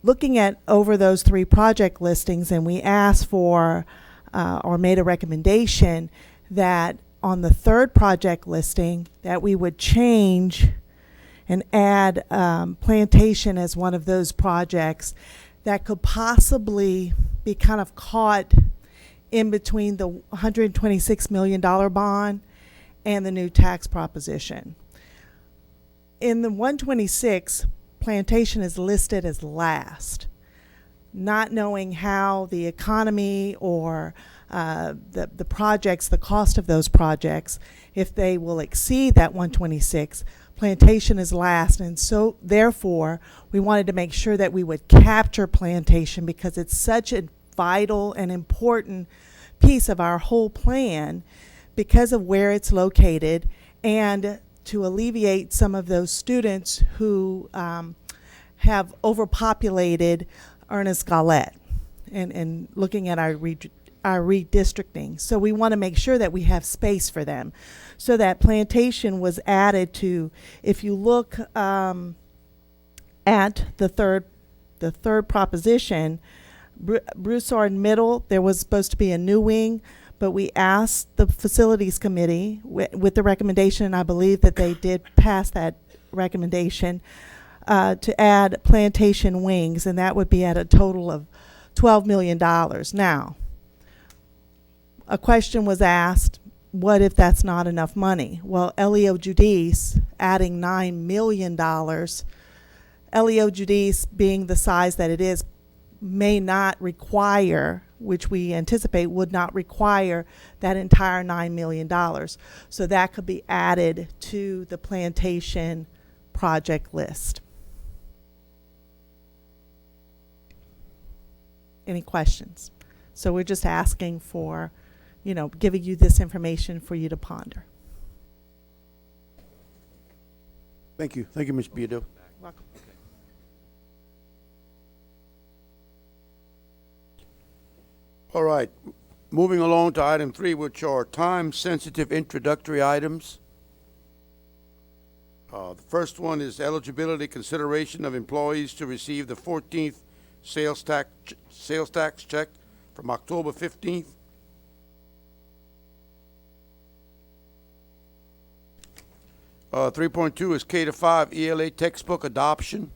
Speaker 17: Looking at over those 3 project listings, and we asked for or made a recommendation that on the 3rd project listing that we would change and add plantation as one of those projects that could possibly be kind of caught in between the $126 million bond and the new tax proposition. In the 126, plantation is listed as last, not knowing how the economy or the projects, the cost of those projects, if they will exceed that 126, plantation is last. And so therefore, we wanted to make sure that we would capture plantation because it's such a vital and important piece of our whole plan because of where it's located and to alleviate some of those students who have overpopulated Ernest Gallet and looking at our redistricting. So we want to make sure that we have space for them. So that plantation was added to, if you look at the third proposition, Broussard Middle, there was supposed to be a new wing, but we asked the Facilities Committee with the recommendation, and I believe that they did pass that recommendation, to add plantation wings, and that would be at a total of $12 million. Now, a question was asked, what if that's not enough money? Well, Leo Judice adding $9 million, Leo Judice being the size that it is, may not require, which we anticipate would not require that entire $9 million. So that could be added to the plantation project list. Any questions? So we're just asking for, giving you this information for you to ponder.
Speaker 1: Thank you. Thank you, Ms. Beardo.
Speaker 17: Welcome.
Speaker 1: All right. Moving along to item 3, which are time-sensitive introductory items. The first one is eligibility consideration of employees to receive the 14th sales tax check from October 15th. 3.2 is K-5 ELA textbook adoption.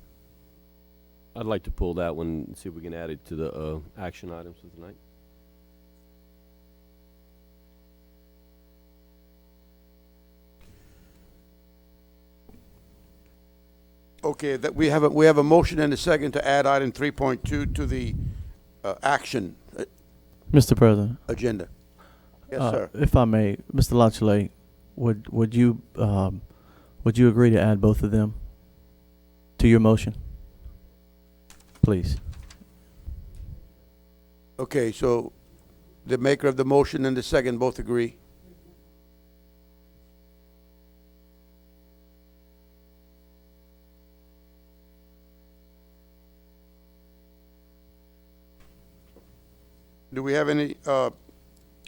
Speaker 18: I'd like to pull that one and see if we can add it to the action items for tonight.
Speaker 1: Okay, that we have a motion and a second to add item 3.2 to the action
Speaker 19: Mr. President.
Speaker 1: agenda. Yes, sir.
Speaker 19: If I may, Mr. Lachele, would you agree to add both of them to your motion, please?
Speaker 1: Okay, so the maker of the motion and the second both agree. Do we have any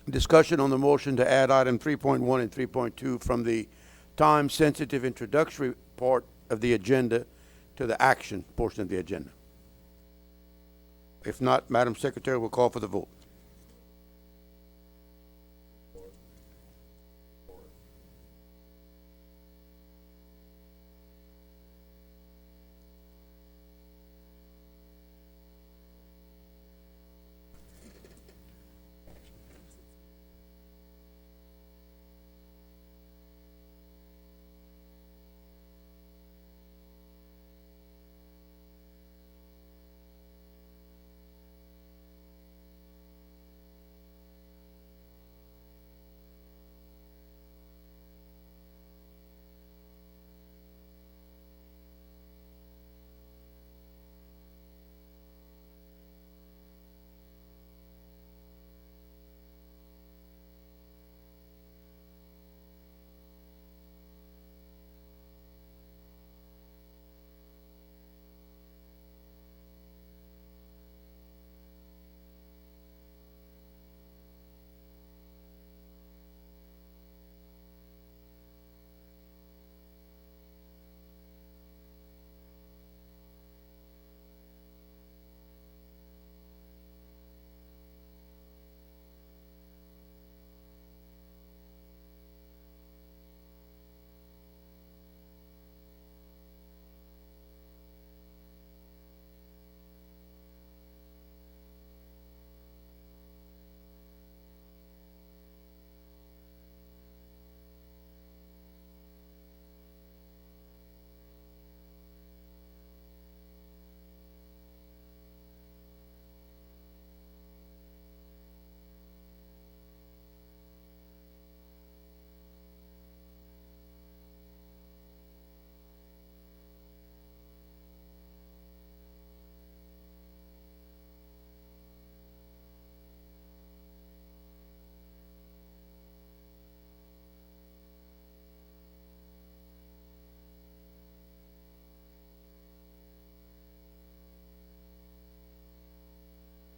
Speaker 1: discussion on the motion to add item 3.1 and 3.2 from the time-sensitive introductory part of the agenda to the action portion of the agenda? If not, Madam Secretary will call for the vote.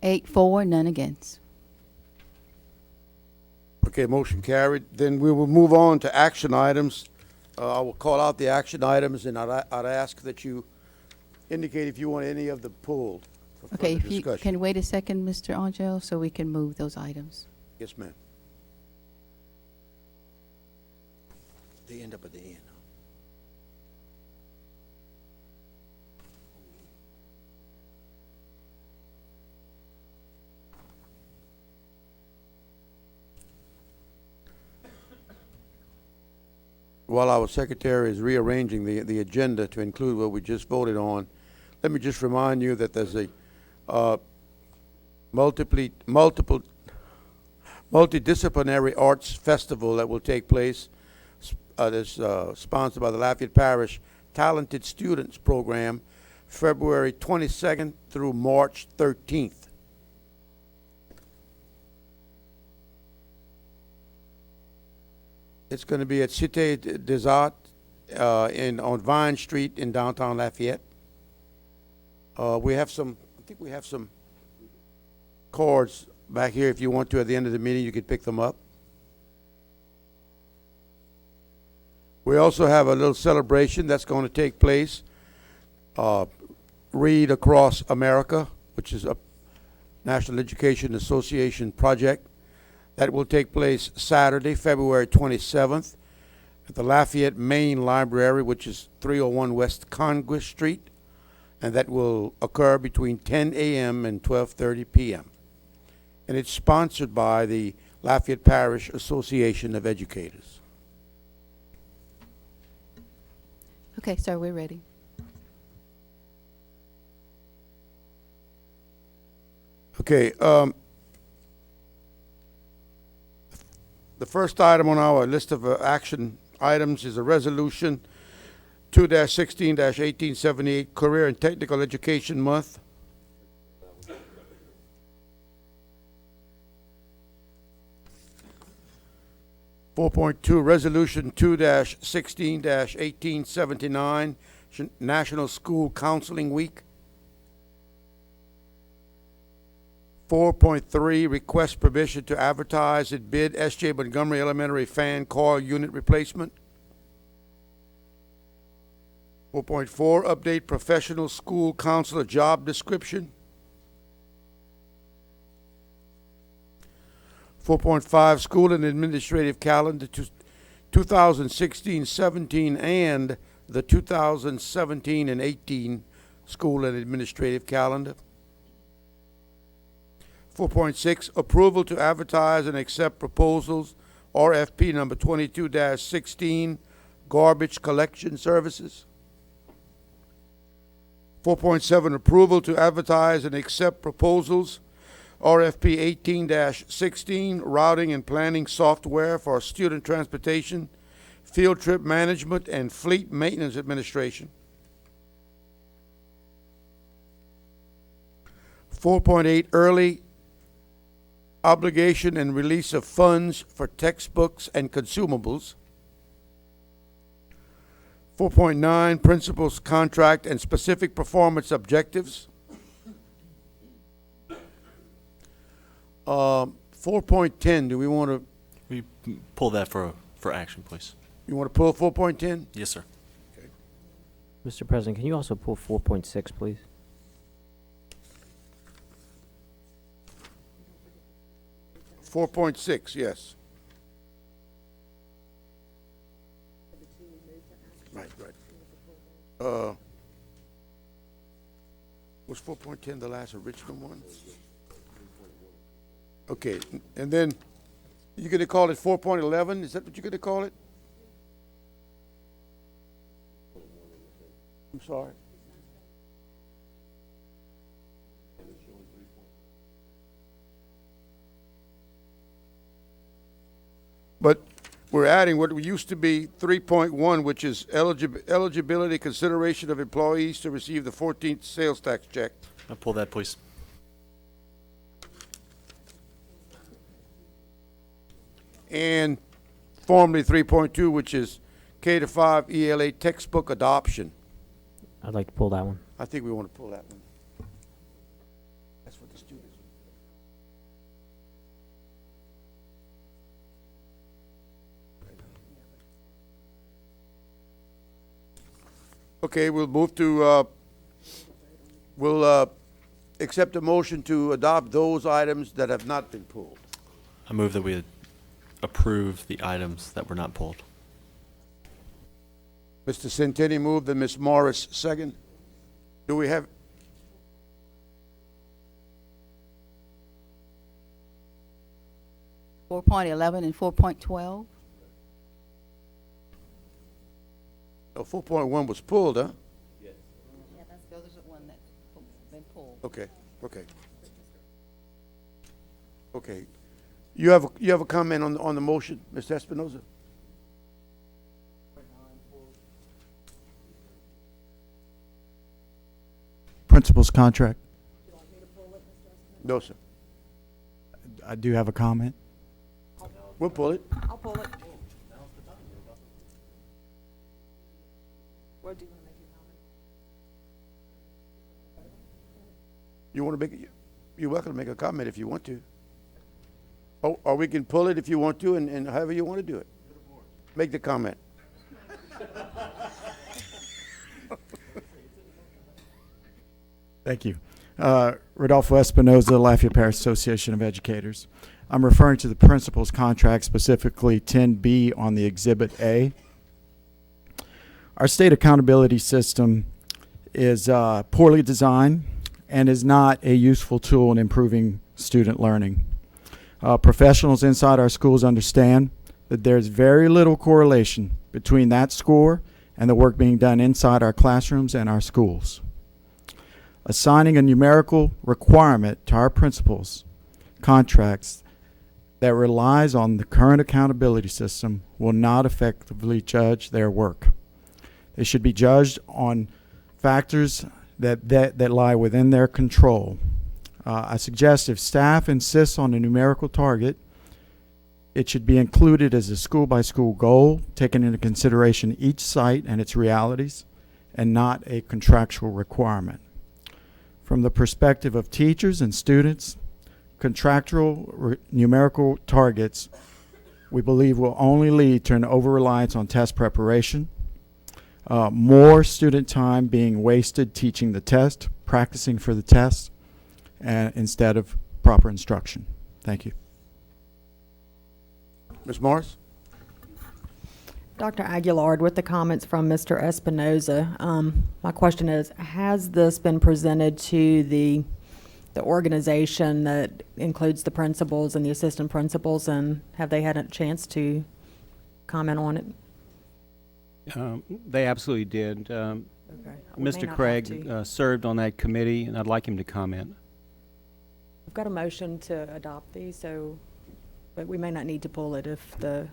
Speaker 12: Eight for, none against.
Speaker 1: Okay, motion carried. Then we will move on to action items. I will call out the action items, and I'd ask that you indicate if you want any of them pulled for
Speaker 12: Okay,
Speaker 1: further
Speaker 12: if you
Speaker 1: discussion.
Speaker 12: can wait a second, Mr. Angel, so we can move those items.
Speaker 1: Yes, ma'am. They end up at the end. while our secretary is rearranging the agenda to include what we just voted on, let me just remind you that there's a multidisciplinary arts festival that will take place. That's sponsored by the Lafayette Parish Talented Students Program, February 22nd through March 13th. It's going to be at Cité des Arts on Vine Street in downtown Lafayette. We have some, I think we have some cards back here. If you want to, at the end of the meeting, you could pick them up. We also have a little celebration that's going to take place. Read Across America, which is a National Education Association project. That will take place Saturday, February 27th at the Lafayette Main Library, which is 301 West Congress Street, and that will occur between 10 a.m. and 12:30 p.m. And it's sponsored by the Lafayette Parish Association of Educators.
Speaker 12: Okay, sir, we're ready.
Speaker 1: Okay, the first item on our list of action items is a resolution 2-16-1878, Career and Technical Education Month. Resolution 2-16-1879, National School Counseling Week. 4.3, request permission to advertise and bid S.J. Montgomery Elementary fan coil unit replacement. 4.4, update professional school counselor job description. 4.5, school and administrative calendar to 2016-17 and the 2017 and 18 school and administrative calendar. 4.6, approval to advertise and accept proposals, RFP number 22-16, garbage collection services. 4.7, approval to advertise and accept proposals, RFP 18-16, routing and planning software for student transportation, field trip management, and fleet maintenance administration. 4.8, early obligation and release of funds for textbooks and consumables. 4.9, principals, contract, and specific performance objectives. 4.10, do we want to?
Speaker 11: We pull that for action, please.
Speaker 1: You want to pull 4.10?
Speaker 11: Yes, sir.
Speaker 1: Okay.
Speaker 20: Mr. President, can you also pull 4.6, please?
Speaker 1: 4.6, yes. Right. Was 4.10 the last original one? Okay, and then you're going to call it 4.11? Is that what you're going to call it? I'm sorry. But we're adding what used to be 3.1, which is eligibility consideration of employees to receive the 14th sales tax check.
Speaker 11: I'll pull that, please.
Speaker 1: And formerly 3.2, which is K-5 ELA textbook adoption.
Speaker 20: I'd like to pull that one.
Speaker 1: I think we want to pull that one. That's for the students. Okay, we'll move to, we'll accept a motion to adopt those items that have not been pulled.
Speaker 11: I move that we approve the items that were not pulled.
Speaker 1: Mr. Centeni moved and Ms. Morris second. Do we have?
Speaker 12: .11 and 4.12.
Speaker 1: Oh, 4.1 was pulled, huh?
Speaker 12: Yeah, that's the other one that's been pulled.
Speaker 1: Okay, okay. Okay. You have a comment on the motion, Mr. Espinoza?
Speaker 21: Principal's contract.
Speaker 1: No, sir.
Speaker 21: I do have a comment.
Speaker 1: We'll pull it.
Speaker 15: I'll pull it. Where do you want to make your comment?
Speaker 1: You want to make it? You're welcome to make a comment if you want to. Oh, or we can pull it if you want to, and however you want to do it. Make the comment.
Speaker 21: Thank you. Rodolfo Espinoza, Lafayette Parish Association of Educators. I'm referring to the principal's contract, specifically 10B on the Exhibit A. Our state accountability system is poorly designed and is not a useful tool in improving student learning. Professionals inside our schools understand that there's very little correlation between that score and the work being done inside our classrooms and our schools. Assigning a numerical requirement to our principals' contracts that relies on the current accountability system will not effectively judge their work. They should be judged on factors that lie within their control. I suggest if staff insists on a numerical target, it should be included as a school-by-school goal, taking into consideration each site and its realities, and not a contractual requirement. From the perspective of teachers and students, contractual numerical targets, we believe, will only lead to an over-reliance on test preparation, more student time being wasted teaching the test, practicing for the test, instead of proper instruction. Thank you.
Speaker 1: Ms. Morris?
Speaker 22: Dr. Aguilar, with the comments from Mr. Espinoza, my question is, has this been presented to the organization that includes the principals and the assistant principals, and have they had a chance to comment on it?
Speaker 2: They absolutely did.
Speaker 22: Okay.
Speaker 2: Mr. Craig served on that committee, and I'd like him to comment.
Speaker 22: We've got a motion to adopt these, so, but we may not need to pull it if the,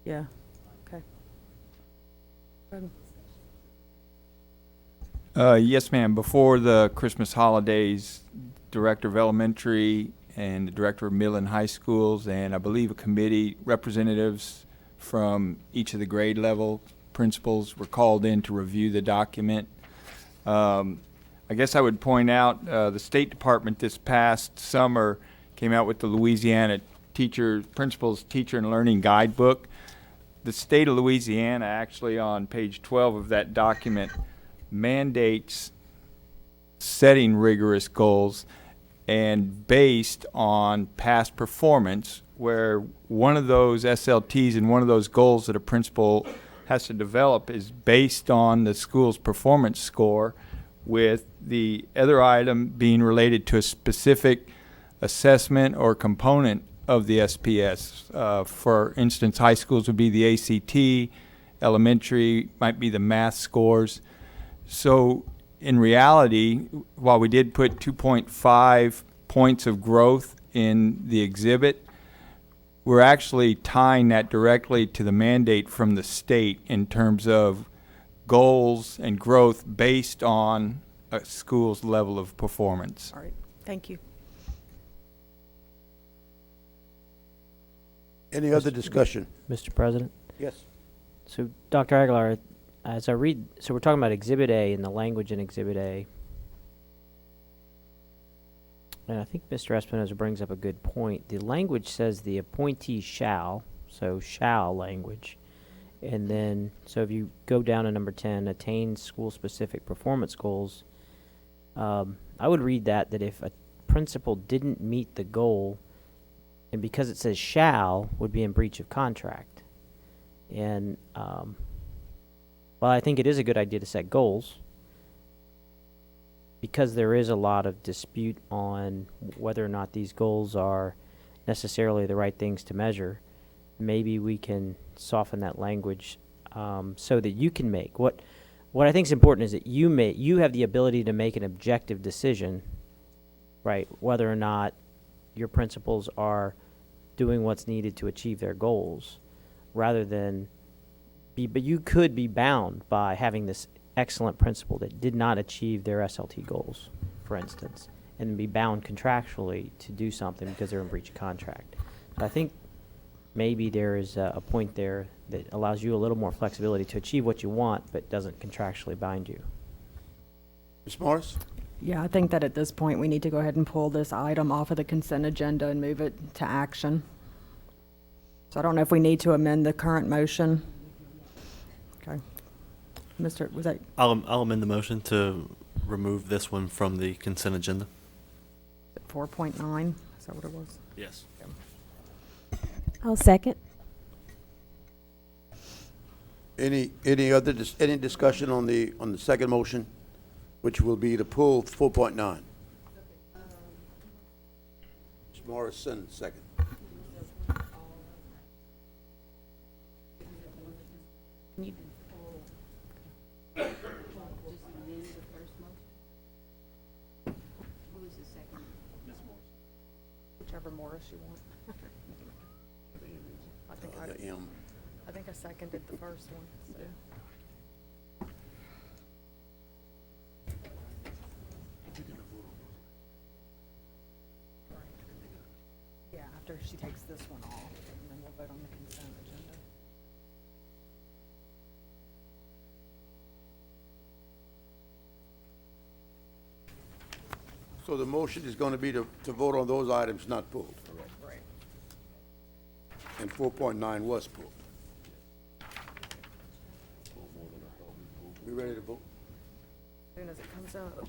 Speaker 22: yeah, okay. Go ahead.
Speaker 23: Yes, ma'am. Before the Christmas holidays, Director of Elementary and the Director of Middle and High Schools, and I believe a committee, representatives from each of the grade level principals were called in to review the document. I guess I would point out the State Department this past summer came out with the Louisiana Principals Teacher and Learning Guidebook. The state of Louisiana, actually on page 12 of that document, mandates setting rigorous goals and based on past performance, where one of those SLTs and one of those goals that a principal has to develop is based on the school's performance score, with the other item being related to a specific assessment or component of the SPS. For instance, high schools would be the ACT, elementary might be the math scores. So in reality, while we did put 2.5 points of growth in the exhibit, we're actually tying that directly to the mandate from the state in terms of goals and growth based on a school's level of performance.
Speaker 22: All right, thank you.
Speaker 1: Any other discussion?
Speaker 20: Mr. President?
Speaker 1: Yes.
Speaker 20: So, Dr. Aguilar, as I read, so we're talking about Exhibit A and the language in Exhibit A. And I think Mr. Espinoza brings up a good point. The language says the appointee shall, so shall language. And then, so if you go down to number 10, attain school-specific performance goals, I would read that if a principal didn't meet the goal, and because it says shall, would be in breach of contract. And while I think it is a good idea to set goals, because there is a lot of dispute on whether or not these goals are necessarily the right things to measure, maybe we can soften that language so that you can make what I think is important is that you have the ability to make an objective decision, right? Whether or not your principals are doing what's needed to achieve their goals, rather than but you could be bound by having this excellent principal that did not achieve their SLT goals, for instance, and be bound contractually to do something because they're in breach of contract. So I think maybe there is a point there that allows you a little more flexibility to achieve what you want, but doesn't contractually bind you.
Speaker 1: Ms. Morris?
Speaker 22: Yeah, I think that at this point, we need to go ahead and pull this item off of the consent agenda and move it to action. So I don't know if we need to amend the current motion. Okay. Was that?
Speaker 11: I'll amend the motion to remove this one from the consent agenda.
Speaker 22: 4.9? Is that what it was?
Speaker 11: Yes.
Speaker 4: I'll second.
Speaker 1: Any discussion on the second motion, which will be to pull 4.9? Ms. Morrison, second.
Speaker 22: Whichever Morris you want. I think I seconded the first one. So. Yeah, after she takes this one off, and then we'll vote on the consent agenda.
Speaker 1: So the motion is going to be to vote on those items not pulled.
Speaker 22: Right.
Speaker 1: And 4.9 was pulled. We ready to vote?
Speaker 22: As soon as it comes up.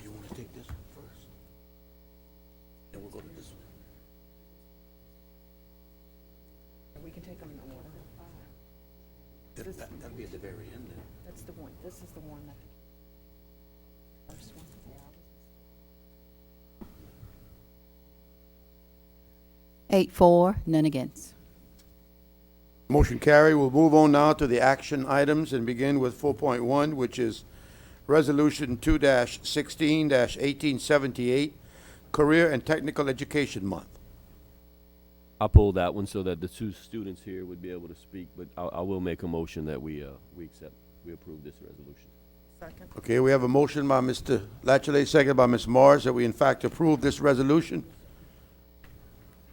Speaker 1: You want to take this one first? Then we'll go to this one.
Speaker 22: We can take them in order.
Speaker 1: That'll be at the very end then.
Speaker 22: That's the one. This is the one that. First one.
Speaker 12: 8-4, none against.
Speaker 1: Motion carried. We'll move on now to the action items and begin with 4.1, which is Resolution 2-16-1878, Career and Technical Education Month.
Speaker 18: I pulled that one so that the two students here would be able to speak, but I will make a motion that we approve this resolution.
Speaker 22: Second.
Speaker 1: Okay, we have a motion by Mr. Latchley, second by Ms. Morris, that we in fact approve this resolution.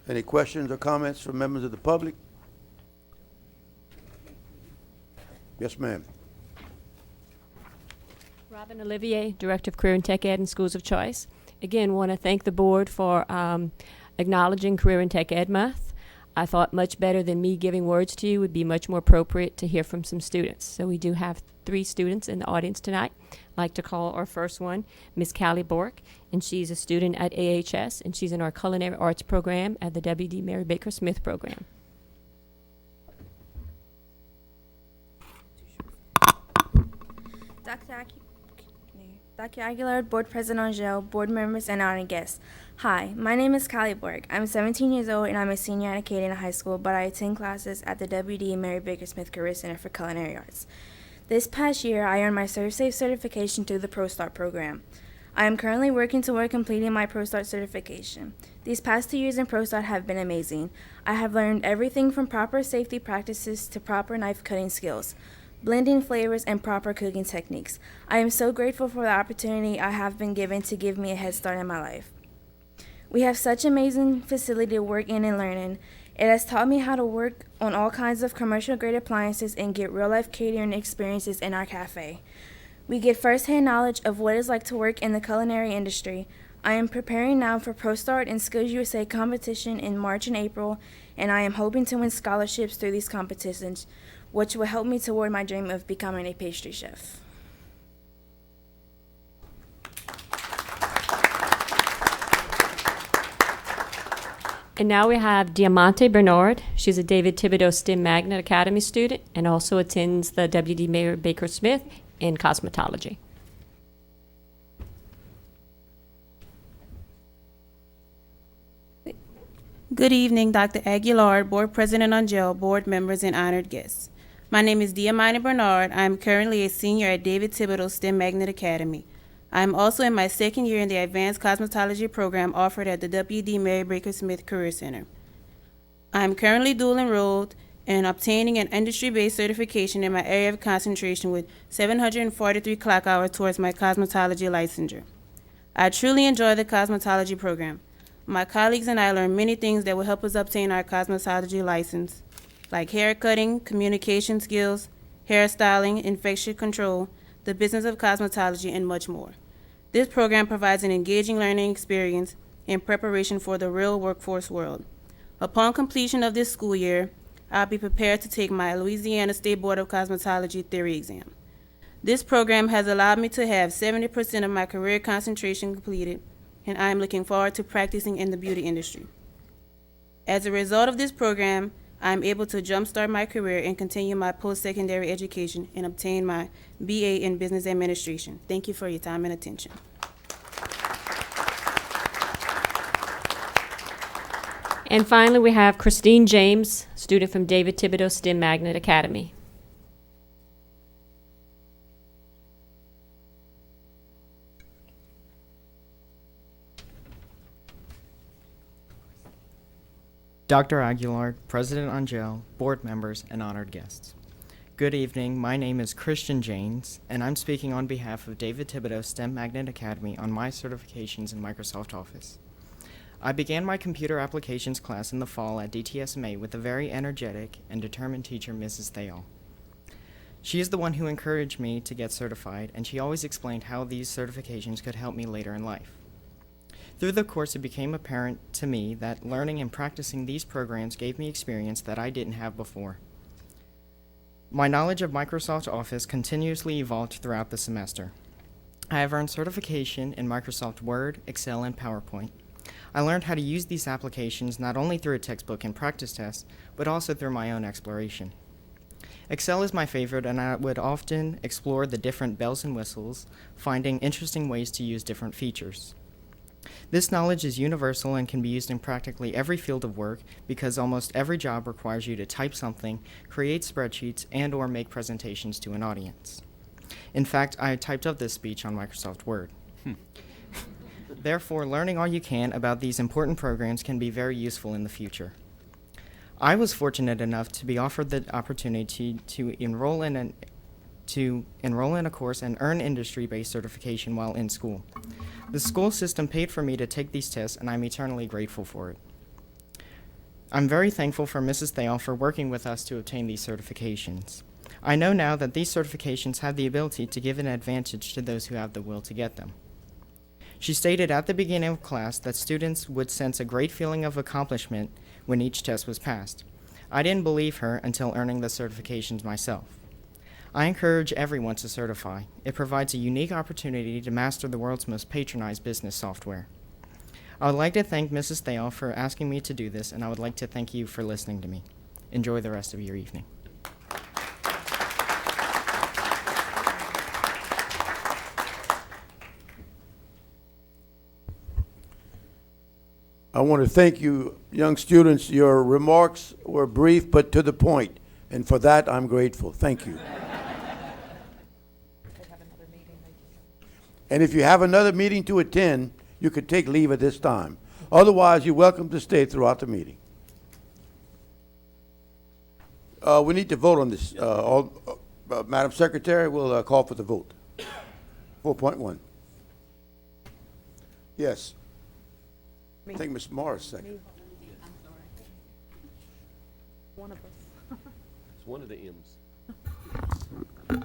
Speaker 1: Any questions or comments from members of the public? Yes, ma'am.
Speaker 14: Robin Olivier, Director of Career and Tech Ed and Schools of Choice. Again, want to thank the board for acknowledging Career and Tech Ed Month. I thought much better than me giving words to you would be much more appropriate to hear from some students. So we do have 3 students in the audience tonight. I'd like to call our first one, Ms. Callie Bork, and she's a student at AHS, and she's in our Culinary Arts program at the W.D. Mary Baker Smith program.
Speaker 6: Dr. Aguilar, Board President Angel, board members, and honored guests. Hi, my name is Callie Borg. I'm 17 years old and I'm a senior at Acadiana High School, but I attend classes at the W.D. Mary Baker Smith Career Center for Culinary Arts. This past year, I earned my ServSafe certification through the ProStart program. I am currently working toward completing my ProStart certification. These past 2 years in ProStart have been amazing. I have learned everything from proper safety practices to proper knife cutting skills, blending flavors, and proper cooking techniques. I am so grateful for the opportunity I have been given to give me a head start in my life. We have such amazing facility to work in and learn in. It has taught me how to work on all kinds of commercial-grade appliances and get real-life catering experiences in our cafe. We get first-hand knowledge of what it's like to work in the culinary industry. I am preparing now for ProStart and Skills USA competition in March and April, and I am hoping to win scholarships through these competitions, which will help me toward my dream of becoming a pastry chef.
Speaker 14: And now we have Diamante Bernard. She's a David Thibodeau STEM Magnet Academy student and also attends the W.D. Mayer Baker Smith in cosmetology.
Speaker 7: Good evening, Dr. Aguilar, Board President on Jail, board members, and honored guests. My name is Diamina Bernard. I am currently a senior at David Thibodeau STEM Magnet Academy. I am also in my second year in the Advanced Cosmetology program offered at the W.D. Mary Baker Smith Career Center. I am currently dual enrolled in obtaining an industry-based certification in my area of concentration with 743 clock hours towards my cosmetology licensure. I truly enjoy the cosmetology program. My colleagues and I learn many things that will help us obtain our cosmetology license, like hair cutting, communication skills, hairstyling, infection control, the business of cosmetology, and much more. This program provides an engaging learning experience in preparation for the real workforce world. Upon completion of this school year, I'll be prepared to take my Louisiana State Board of Cosmetology theory exam. This program has allowed me to have 70% of my career concentration completed, and I am looking forward to practicing in the beauty industry. As a result of this program, I am able to jumpstart my career and continue my post-secondary education and obtain my BA in Business Administration. Thank you for your time and attention.
Speaker 14: And finally, we have Christine James, student from David Thibodeau STEM Magnet Academy.
Speaker 8: Dr. Aguilar, President on Jail, board members, and honored guests. Good evening, my name is Christian James, and I'm speaking on behalf of David Thibodeau STEM Magnet Academy on my certifications in Microsoft Office. I began my computer applications class in the fall at DTSMA with a very energetic and determined teacher, Mrs. Thayil. She is the one who encouraged me to get certified, and she always explained how these certifications could help me later in life. Through the course, it became apparent to me that learning and practicing these programs gave me experience that I didn't have before. My knowledge of Microsoft Office continuously evolved throughout the semester. I have earned certification in Microsoft Word, Excel, and PowerPoint. I learned how to use these applications not only through a textbook and practice tests, but also through my own exploration. Excel is my favorite, and I would often explore the different bells and whistles, finding interesting ways to use different features. This knowledge is universal and can be used in practically every field of work because almost every job requires you to type something, create spreadsheets, and/or make presentations to an audience. In fact, I typed up this speech on Microsoft Word. Therefore, learning all you can about these important programs can be very useful in the future. I was fortunate enough to be offered the opportunity to enroll in a course and earn industry-based certification while in school. The school system paid for me to take these tests, and I'm eternally grateful for it. I'm very thankful for Mrs. Thayil for working with us to obtain these certifications. I know now that these certifications have the ability to give an advantage to those who have the will to get them. She stated at the beginning of class that students would sense a great feeling of accomplishment when each test was passed. I didn't believe her until earning the certifications myself. I encourage everyone to certify. It provides a unique opportunity to master the world's most patronized business software. I would like to thank Mrs. Thayil for asking me to do this, and I would like to thank you for listening to me. Enjoy the rest of your evening.
Speaker 1: I want to thank you, young students. Your remarks were brief but to the point, and for that I'm grateful. Thank you. And if you have another meeting to attend, you could take leave at this time. Otherwise, you're welcome to stay throughout the meeting. We need to vote on this. Madam Secretary, we'll call for the vote. 4.1. Yes. I think Ms. Morris second.
Speaker 12: One of us.
Speaker 18: It's one of the M's. Hang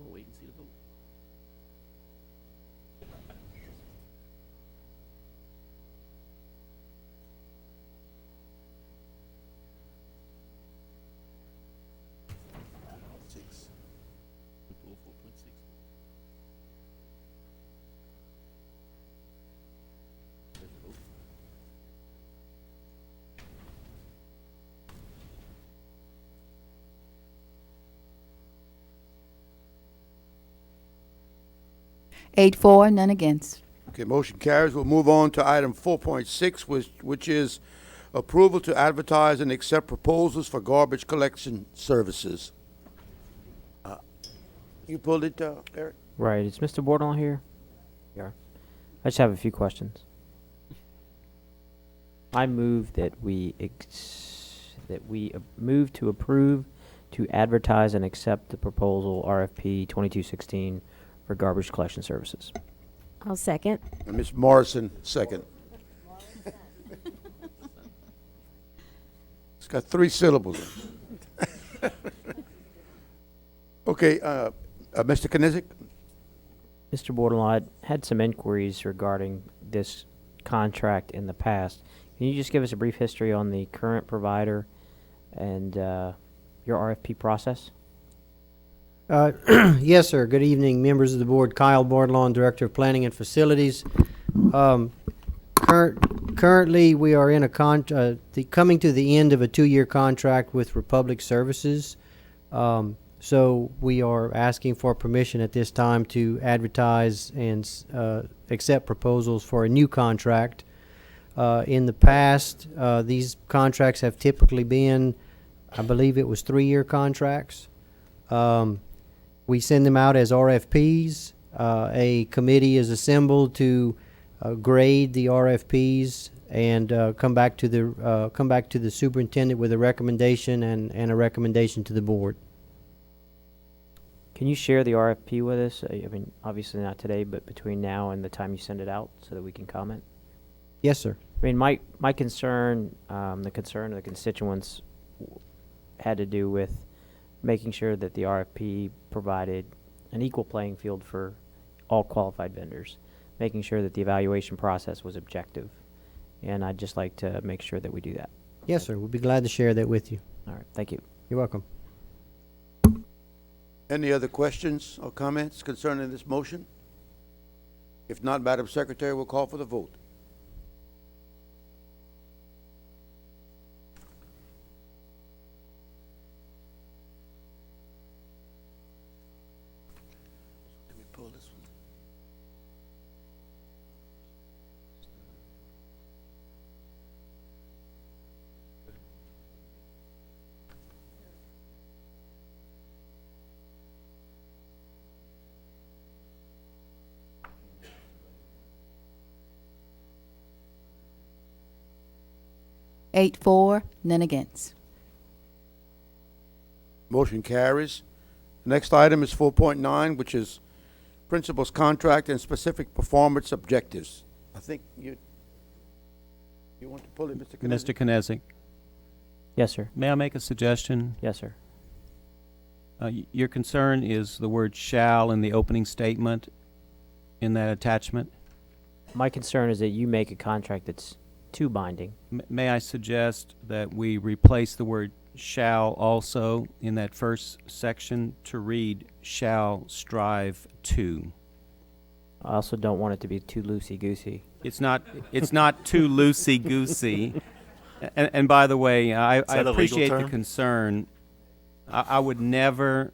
Speaker 18: on, wait and see the vote. Six. We pull 4.6. There's the vote.
Speaker 12: 8 for, none against.
Speaker 1: Okay, motion carries. We'll move on to item 4.6, which is approval to advertise and accept proposals for garbage collection services. You pulled it, Eric?
Speaker 20: Right. Is Mr. Bordelon here? Yeah. I just have a few questions. I move that we move to approve to advertise and accept the proposal RFP 2216 for garbage collection services.
Speaker 4: I'll second.
Speaker 1: And Ms. Morrison, second. It's got 3 syllables. Okay, Mr. Knizik?
Speaker 20: Mr. Bordelon, I had some inquiries regarding this contract in the past. Can you just give us a brief history on the current provider and your RFP process?
Speaker 3: Yes, sir. Good evening, members of the board. Kyle Bordelon, Director of Planning and Facilities. Currently, we are in coming to the end of a 2-year contract with Republic Services. So we are asking for permission at this time to advertise and accept proposals for a new contract. In the past, these contracts have typically been, I believe it was 3-year contracts. We send them out as RFPs. A committee is assembled to grade the RFPs and come back to the superintendent with a recommendation and a recommendation to the board.
Speaker 20: Can you share the RFP with us? I mean, obviously not today, but between now and the time you send it out so that we can comment?
Speaker 3: Yes, sir.
Speaker 20: I mean, my concern, the concern of the constituents had to do with making sure that the RFP provided an equal playing field for all qualified vendors, making sure that the evaluation process was objective. And I'd just like to make sure that we do that.
Speaker 3: Yes, sir. We'll be glad to share that with you.
Speaker 20: All right. Thank you.
Speaker 3: You're welcome.
Speaker 1: Any other questions or comments concerning this motion? If not, Madam Secretary, we'll call for the vote. Let me pull this one.
Speaker 12: Eight for, none against.
Speaker 1: Motion carries. Next item is 4.9, which is principal's contract and specific performance objectives. I think you want to pull it, Mr. Knizik?
Speaker 2: Mr. Knizik.
Speaker 20: Yes, sir.
Speaker 2: May I make a suggestion?
Speaker 20: Yes, sir.
Speaker 2: Your concern is the word shall in the opening statement in that attachment?
Speaker 20: My concern is that you make a contract that's too binding.
Speaker 2: May I suggest that we replace the word shall also in that first section to read shall strive to?
Speaker 20: I also don't want it to be too loosey-goosey.
Speaker 2: It's not too loosey-goosey. And by the way, I appreciate the concern. I would never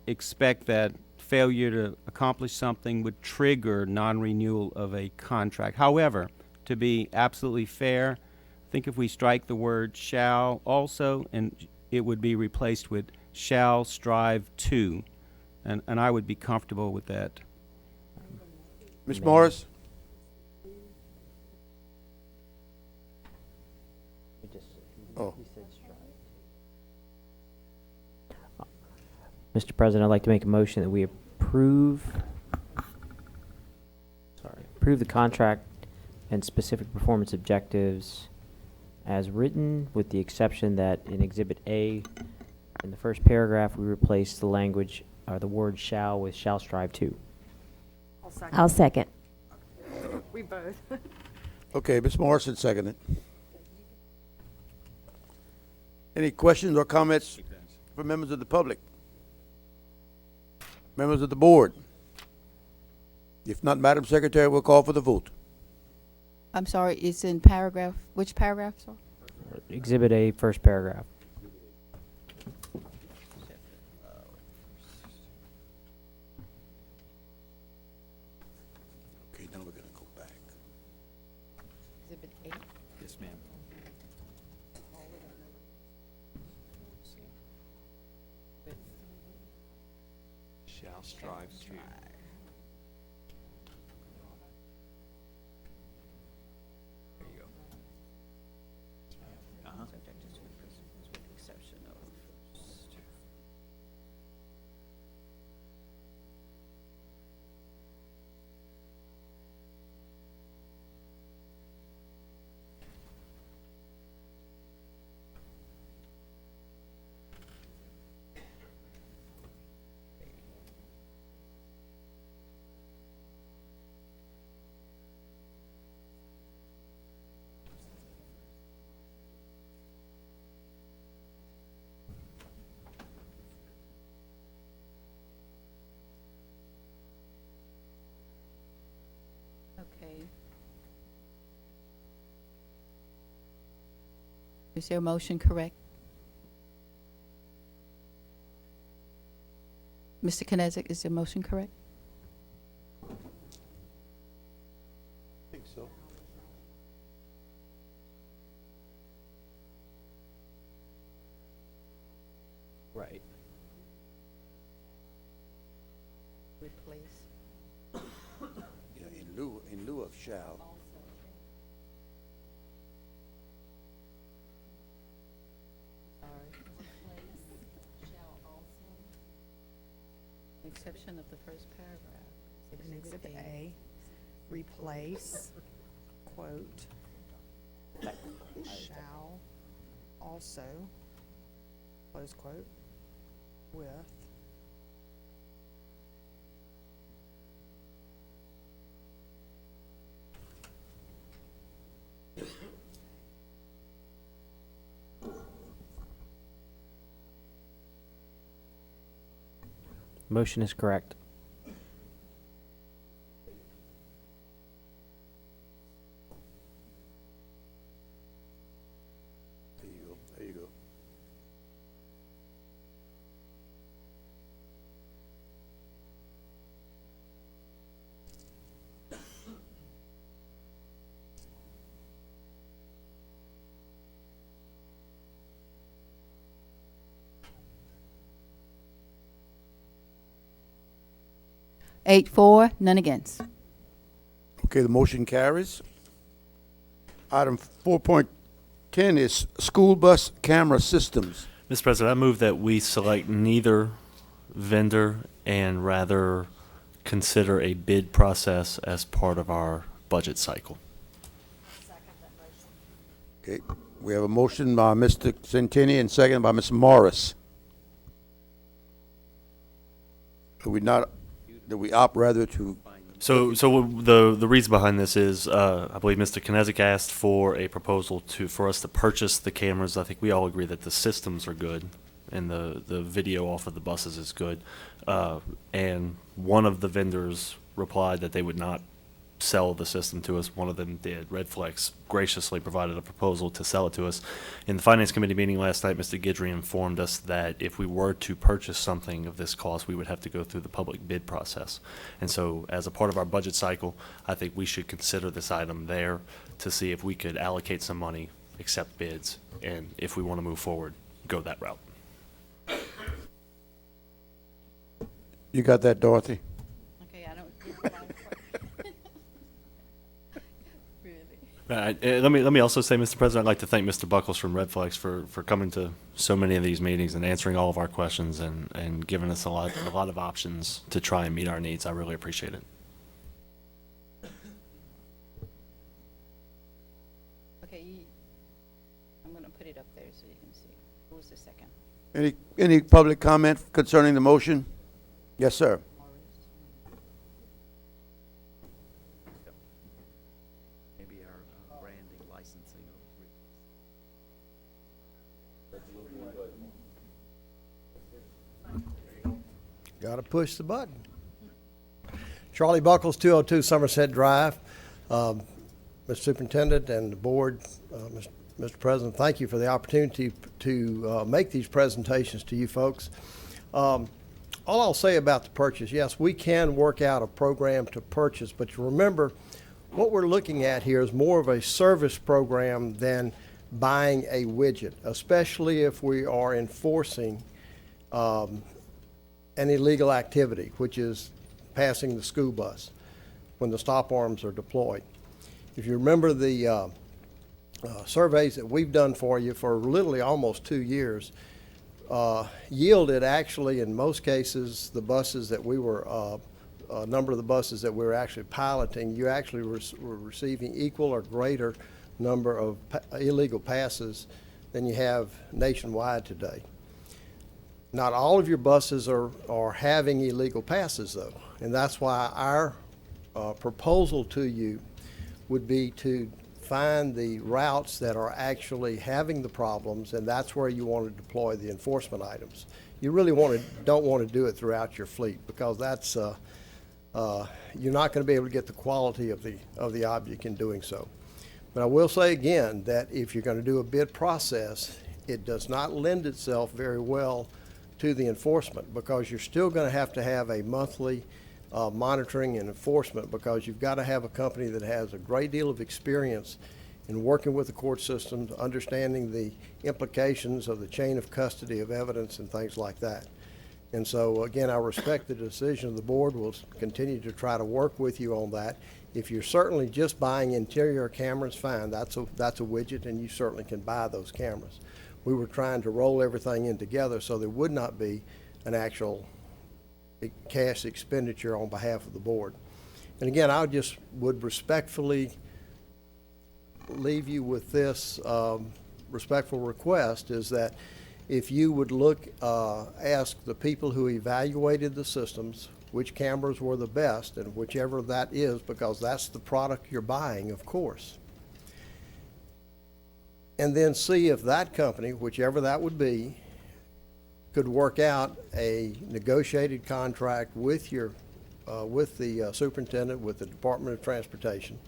Speaker 2: expect that failure to accomplish something would trigger non-renewal of a contract. However, to be absolutely fair, I think if we strike the word shall also, and it would be replaced with shall strive to, and I would be comfortable with that.
Speaker 1: Ms. Morris? Oh.
Speaker 20: Mr. President, I'd like to make a motion that we approve the contract and specific performance objectives as written, with the exception that in Exhibit A, in the first paragraph, we replace the language or the word shall with shall strive to.
Speaker 4: I'll second.
Speaker 12: We both.
Speaker 1: Okay, Ms. Morrison seconded. Any questions or comments from members of the public? Members of the board? If not, Madam Secretary, we'll call for the vote.
Speaker 12: I'm sorry, it's in paragraph, which paragraph, sir?
Speaker 20: Exhibit A, first paragraph.
Speaker 23: Shall strive to. There you go. Uh-huh.
Speaker 12: With the exception of okay. Is your motion correct? Mr. Knezik, is your motion correct?
Speaker 1: I think so.
Speaker 20: Right.
Speaker 12: Replace.
Speaker 1: Yeah, in lieu of shall.
Speaker 12: Exception of the first paragraph.
Speaker 17: Exhibit A, replace, quote, shall also, close quote, with.
Speaker 20: Motion is correct.
Speaker 1: There you go, there you go.
Speaker 12: Eight, four, none against.
Speaker 1: Okay, the motion carries. Item 4.10 is school bus camera systems.
Speaker 11: Mr. President, I move that we select neither vendor and rather consider a bid process as part of our budget cycle.
Speaker 1: Okay, we have a motion by Mr. Centini and second by Ms. Morris. Do we opt rather to?
Speaker 11: So the reason behind this is, I believe Mr. Knezik asked for a proposal for us to purchase the cameras. I think we all agree that the systems are good and the video off of the buses is good. And one of the vendors replied that they would not sell the system to us. One of them did. Redflex graciously provided a proposal to sell it to us. In the Finance Committee meeting last night, Mr. Guidry informed us that if we were to purchase something of this cost, we would have to go through the public bid process. And so as a part of our budget cycle, I think we should consider this item there to see if we could allocate some money, accept bids, and if we want to move forward, go that route.
Speaker 1: You got that, Dorothy?
Speaker 12: Okay, I don't.
Speaker 11: Let me also say, Mr. President, I'd like to thank Mr. Buckles from Redflex for coming to so many of these meetings and answering all of our questions and giving us a lot of options to try and meet our needs. I really appreciate it.
Speaker 12: Okay, I'm going to put it up there so you can see. Who was the second?
Speaker 1: Any public comment concerning the motion? Yes, sir.
Speaker 5: Maybe our branding licensing.
Speaker 9: Got to push the button. Charlie Buckles, 202 Somerset Drive. Mr. Superintendent and the board, Mr. President, thank you for the opportunity to make these presentations to you folks. All I'll say about the purchase, yes, we can work out a program to purchase, but remember, what we're looking at here is more of a service program than buying a widget, especially if we are enforcing an illegal activity, which is passing the school bus when the stop arms are deployed. If you remember the surveys that we've done for you for literally almost 2 years, yielded actually in most cases the buses that we were, a number of the buses that we were actually piloting, you actually were receiving equal or greater number of illegal passes than you have nationwide today. Not all of your buses are having illegal passes though, and that's why our proposal to you would be to find the routes that are actually having the problems, and that's where you want to deploy the enforcement items. You really don't want to do it throughout your fleet, because that's you're not going to be able to get the quality of the object in doing so. But I will say again that if you're going to do a bid process, it does not lend itself very well to the enforcement, because you're still going to have a monthly monitoring and enforcement, because you've got to have a company that has a great deal of experience in working with the court systems, understanding the implications of the chain of custody of evidence and things like that. And so again, I respect the decision of the board. We'll continue to try to work with you on that. If you're certainly just buying interior cameras, fine, that's a widget, and you certainly can buy those cameras. We were trying to roll everything in together so there would not be an actual cash expenditure on behalf of the board. And again, I just would respectfully leave you with this respectful request, is that if you would ask the people who evaluated the systems which cameras were the best, and whichever that is, because that's the product you're buying, of course. And then see if that company, whichever that would be, could work out a negotiated contract with the superintendent, with the Department of Transportation.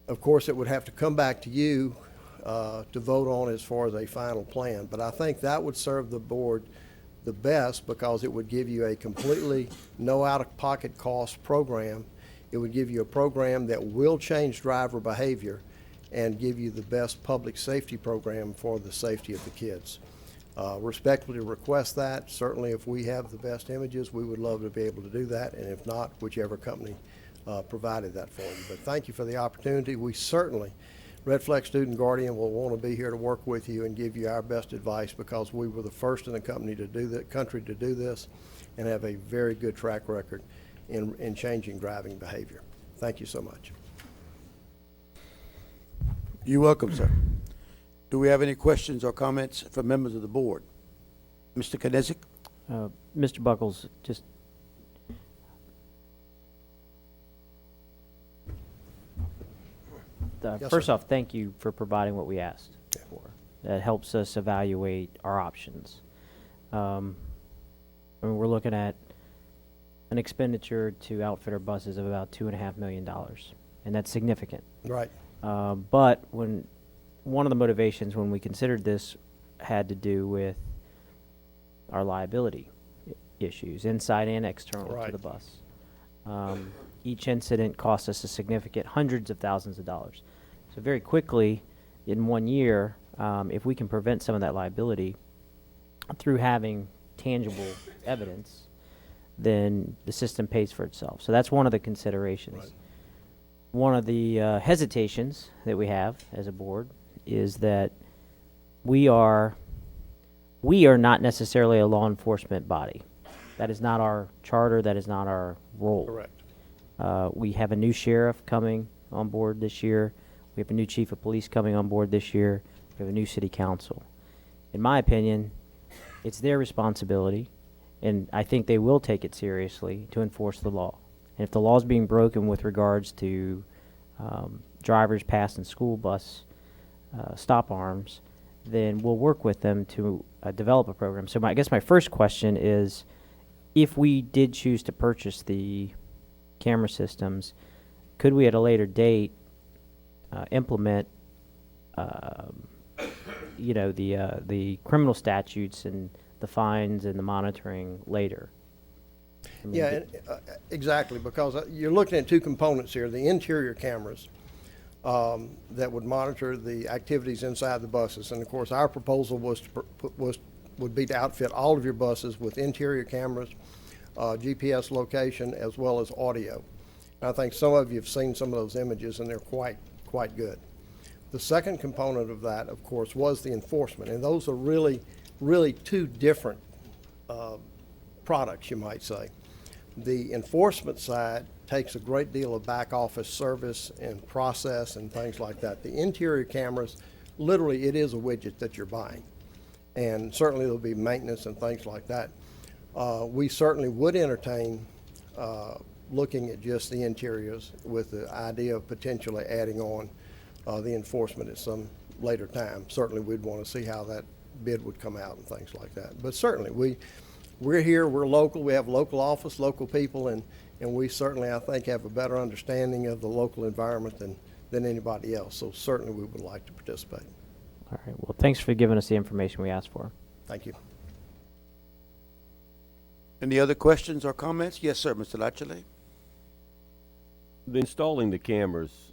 Speaker 9: Of course, it would have to come back to you to vote on as far as a final plan. But I think that would serve the board the best, because it would give you a completely no out-of-pocket cost program. It would give you a program that will change driver behavior and give you the best public safety program for the safety of the kids. Respectfully request that. Certainly if we have the best images, we would love to be able to do that, and if not, whichever company provided that for you. But thank you for the opportunity. We certainly, Red Flag Student Guardian, will want to be here to work with you and give you our best advice, because we were the first in the country to do this and have a very good track record in changing driving behavior. Thank you so much.
Speaker 1: You're welcome, sir. Do we have any questions or comments from members of the board? Mr. Knezik?
Speaker 20: Mr. Buckles, just
Speaker 9: Yes,
Speaker 20: first
Speaker 9: sir.
Speaker 20: off, thank you for providing what we asked for. That helps us evaluate our options. I mean, we're looking at an expenditure to outfit our buses of about $2.5 million, and that's significant.
Speaker 9: Right.
Speaker 20: But one of the motivations when we considered this had to do with our liability issues, inside and external to the bus. Each incident cost us a significant hundreds of thousands of dollars. So very quickly, in 1 year, if we can prevent some of that liability through having tangible evidence, then the system pays for itself. So that's one of the considerations.
Speaker 9: Right.
Speaker 20: One of the hesitations that we have as a board is that we are not necessarily a law enforcement body. That is not our charter. That is not our role.
Speaker 9: Correct.
Speaker 20: We have a new sheriff coming on board this year. We have a new chief of police coming on board this year. We have a new city council. In my opinion, it's their responsibility, and I think they will take it seriously, to enforce the law. And if the law is being broken with regards to drivers passing school bus stop arms, then we'll work with them to develop a program. So I guess my first question is, if we did choose to purchase the camera systems, could we at a later date implement the criminal statutes and the fines and the monitoring later? I mean,
Speaker 9: Yeah, exactly, because you're looking at two components here: the interior cameras that would monitor the activities inside the buses, and of course our proposal was would be to outfit all of your buses with interior cameras, GPS location, as well as audio. And I think some of you have seen some of those images, and they're quite good. The second component of that, of course, was the enforcement, and those are really two different products, you might say. The enforcement side takes a great deal of back office service and process and things like that. The interior cameras, literally, it is a widget that you're buying, and certainly there'll be maintenance and things like that. We certainly would entertain looking at just the interiors with the idea of potentially adding on the enforcement at some later time. Certainly we'd want to see how that bid would come out and things like that. But certainly we're here, we're local, we have local office, local people, and we certainly, I think, have a better understanding of the local environment than anybody else. So certainly we would like to participate.
Speaker 20: All right. Well, thanks for giving us the information we asked for.
Speaker 9: Thank you.
Speaker 1: Any other questions or comments? Yes, sir, Mr. Latchley.
Speaker 18: Installing the cameras,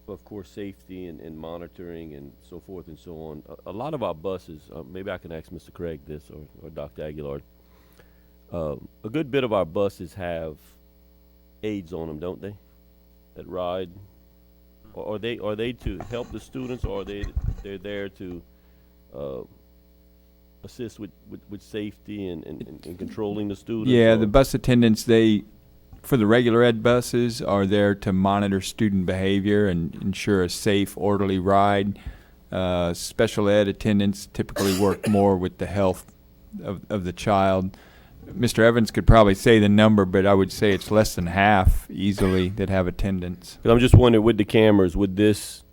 Speaker 18: of course, safety and monitoring and so forth and so on. A lot of our buses, maybe I can ask Mr. Craig this or Dr. Aguilar. A good bit of our buses have aids on them, don't they? That ride, or are they to help the students, or they're there to assist with safety and controlling the students?
Speaker 23: Yeah, the bus attendants, for the regular ed buses, are there to monitor student behavior and ensure a safe, orderly ride. Special ed attendants typically work more with the health of the child. Mr. Evans could probably say the number, but I would say it's less than half easily that have attendance.
Speaker 18: I'm just wondering, with the cameras, would this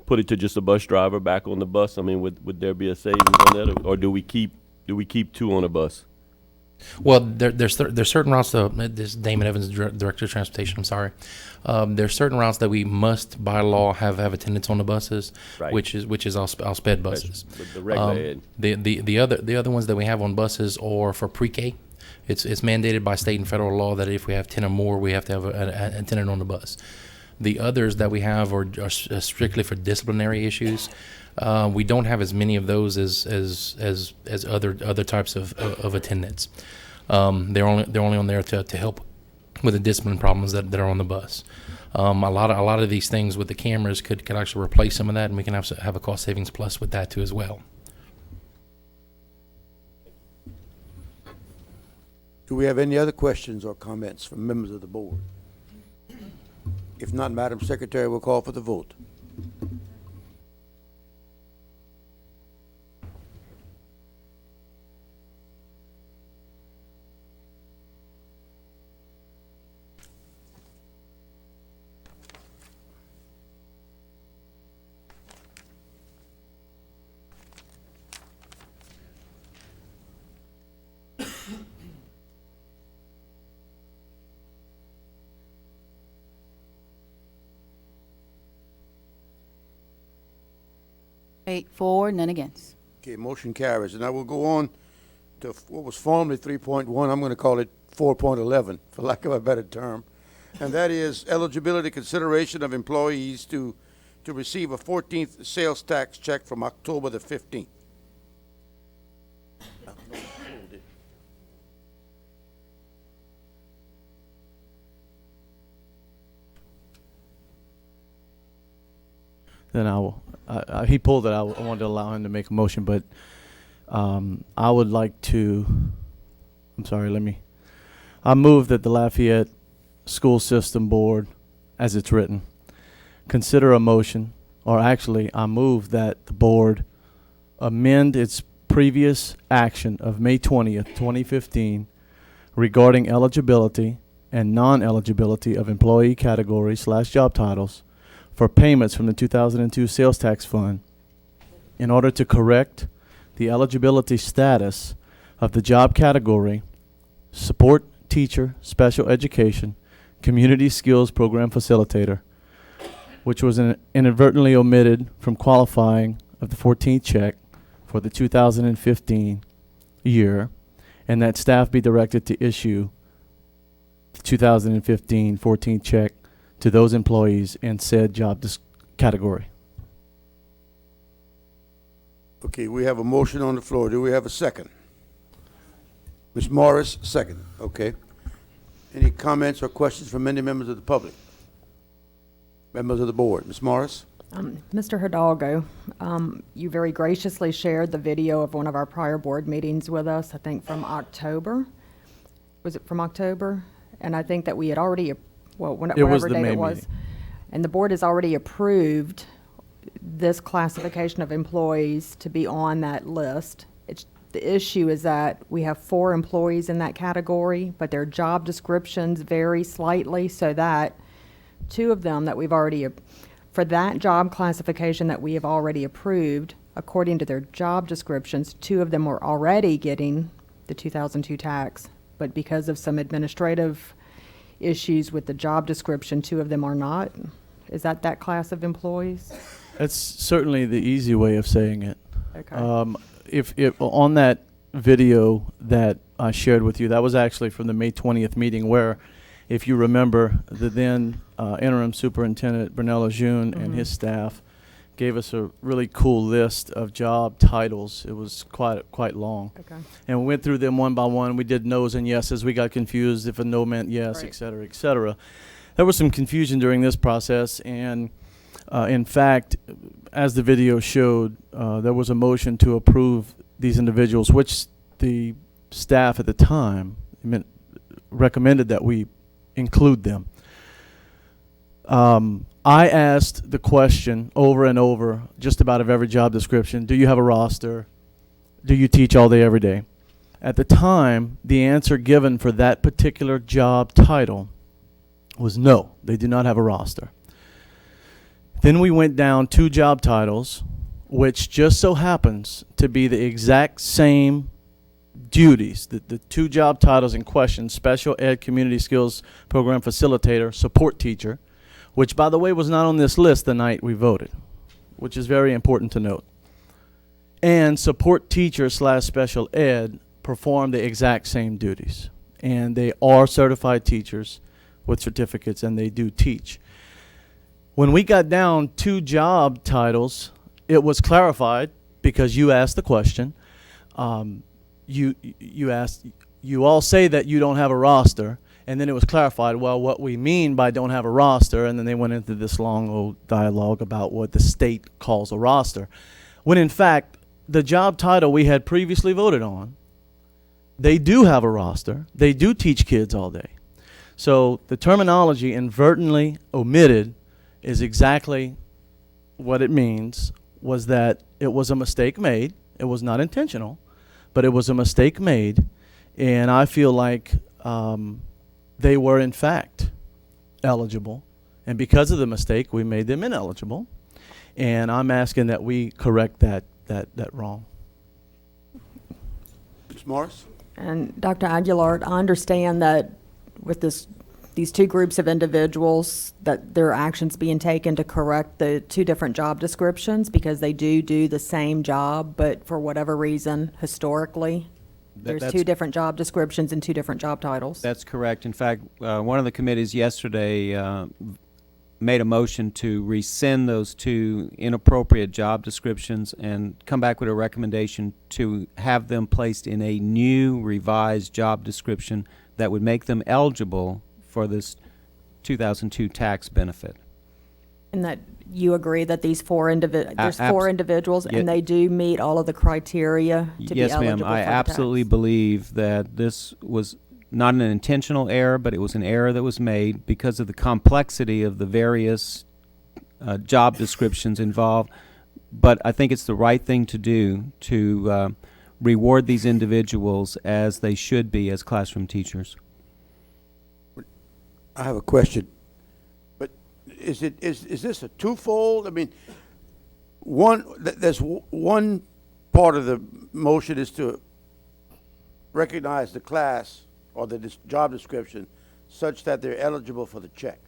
Speaker 18: put it to just a bus driver back on the bus? I mean, would there be a savings on that, or do we keep two on a bus?
Speaker 10: Well, there's certain routes. This is Damon Evans, Director of Transportation. I'm sorry. There's certain routes that we must, by law, have attendance on the buses,
Speaker 18: right,
Speaker 10: which is our sped buses.
Speaker 18: The regular ed.
Speaker 10: The other ones that we have on buses are for pre-K. It's mandated by state and federal law that if we have 10 or more, we have to have an attendant on the bus. The others that we have are strictly for disciplinary issues. We don't have as many of those as other types of attendants. They're only on there to help with the discipline problems that are on the bus. A lot of these things with the cameras could actually replace some of that, and we can have a cost savings plus with that too as well.
Speaker 1: Do we have any other questions or comments from members of the board? If not, Madam Secretary, we'll call for the vote.
Speaker 12: Eight, for, none against.
Speaker 1: Okay, motion carries. And I will go on to what was formerly 3.1. I'm going to call it 4.11, for lack of a better term. And that is eligibility consideration of employees to receive a 14th sales tax check from October the 15th.
Speaker 19: Then I will. He pulled it. I wanted to allow him to make a motion, but I would like to. I'm sorry. I move that the Lafayette School System Board, as it's written, consider a motion, or actually, I move that the board amend its previous action of May 20th, 2015, regarding eligibility and non-eligibility of employee categories / job titles for payments from the 2002 sales tax fund in order to correct the eligibility status of the job category support teacher special education community skills program facilitator, which was inadvertently omitted from qualifying of the 14th check for the 2015 year, and that staff be directed to issue the 2015 14th check to those employees in said job category.
Speaker 1: Okay, we have a motion on the floor. Do we have a second? Ms. Morris, second. Okay. Any comments or questions from any members of the public? Members of the board? Ms. Morris?
Speaker 22: Mr. Hidalgo, you very graciously shared the video of one of our prior board meetings with us, I think from October. Was it from October? And I think that we had already, whatever date it was. And the board has already approved this classification of employees to be on that list. The issue is that we have 4 employees in that category, but their job descriptions vary slightly, so that 2 of them that we've already, for that job classification that we have already approved, according to their job descriptions, 2 of them were already getting the 2002 tax, but because of some administrative issues with the job description, 2 of them are not. Is that class of employees?
Speaker 19: That's certainly the easy way of saying it.
Speaker 22: Okay.
Speaker 19: If on that video that I shared with you, that was actually from the May 20th meeting where, if you remember, the then interim superintendent, Brunello June, and his staff gave us a really cool list of job titles. It was quite long.
Speaker 22: Okay.
Speaker 19: And we went through them one by one. We did no's and yeses. We got confused if a no meant yes,
Speaker 22: Right.
Speaker 19: et cetera, et cetera. There was some confusion during this process, and in fact, as the video showed, there was a motion to approve these individuals, which the staff at the time recommended that we include them. I asked the question over and over, just about of every job description, do you have a roster? Do you teach all day, every day? At the time, the answer given for that particular job title was no, they do not have a roster. Then we went down 2 job titles, which just so happens to be the exact same duties. The 2 job titles in question, Special Ed Community Skills Program Facilitator, Support Teacher, which, by the way, was not on this list the night we voted, which is very important to note. And Support Teacher / Special Ed perform the exact same duties. And they are certified teachers with certificates, and they do teach. When we got down 2 job titles, it was clarified because you asked the question. You asked, you all say that you don't have a roster, and then it was clarified, well, what we mean by don't have a roster, and then they went into this long old dialogue about what the state calls a roster. When in fact, the job title we had previously voted on, they do have a roster. They do teach kids all day. So the terminology inadvertently omitted is exactly what it means, was that it was a mistake made. It was not intentional, but it was a mistake made, and I feel like they were in fact eligible, and because of the mistake, we made them ineligible, and I'm asking that we correct that wrong.
Speaker 1: Ms. Morris?
Speaker 22: And Dr. Aguilar, I understand that with these 2 groups of individuals, that there are actions being taken to correct the 2 different job descriptions because they do the same job, but for whatever reason, historically, there's 2 different job descriptions and 2 different job titles.
Speaker 2: That's correct. In fact, one of the committees yesterday made a motion to rescind those 2 inappropriate job descriptions and come back with a recommendation to have them placed in a new revised job description that would make them eligible for this 2002 tax benefit.
Speaker 22: And that you agree that these 4 there's 4 individuals,
Speaker 2: Yeah.
Speaker 22: and they do meet all of the criteria to be
Speaker 2: Yes,
Speaker 22: eligible
Speaker 2: ma'am. I
Speaker 22: for the
Speaker 2: absolutely
Speaker 22: tax?
Speaker 2: believe that this was not an intentional error, but it was an error that was made because of the complexity of the various job descriptions involved. But I think it's the right thing to do to reward these individuals as they should be as classroom teachers.
Speaker 1: I have a question, but is this a twofold? I mean, there's one part of the motion is to recognize the class or the job description such that they're eligible for the check,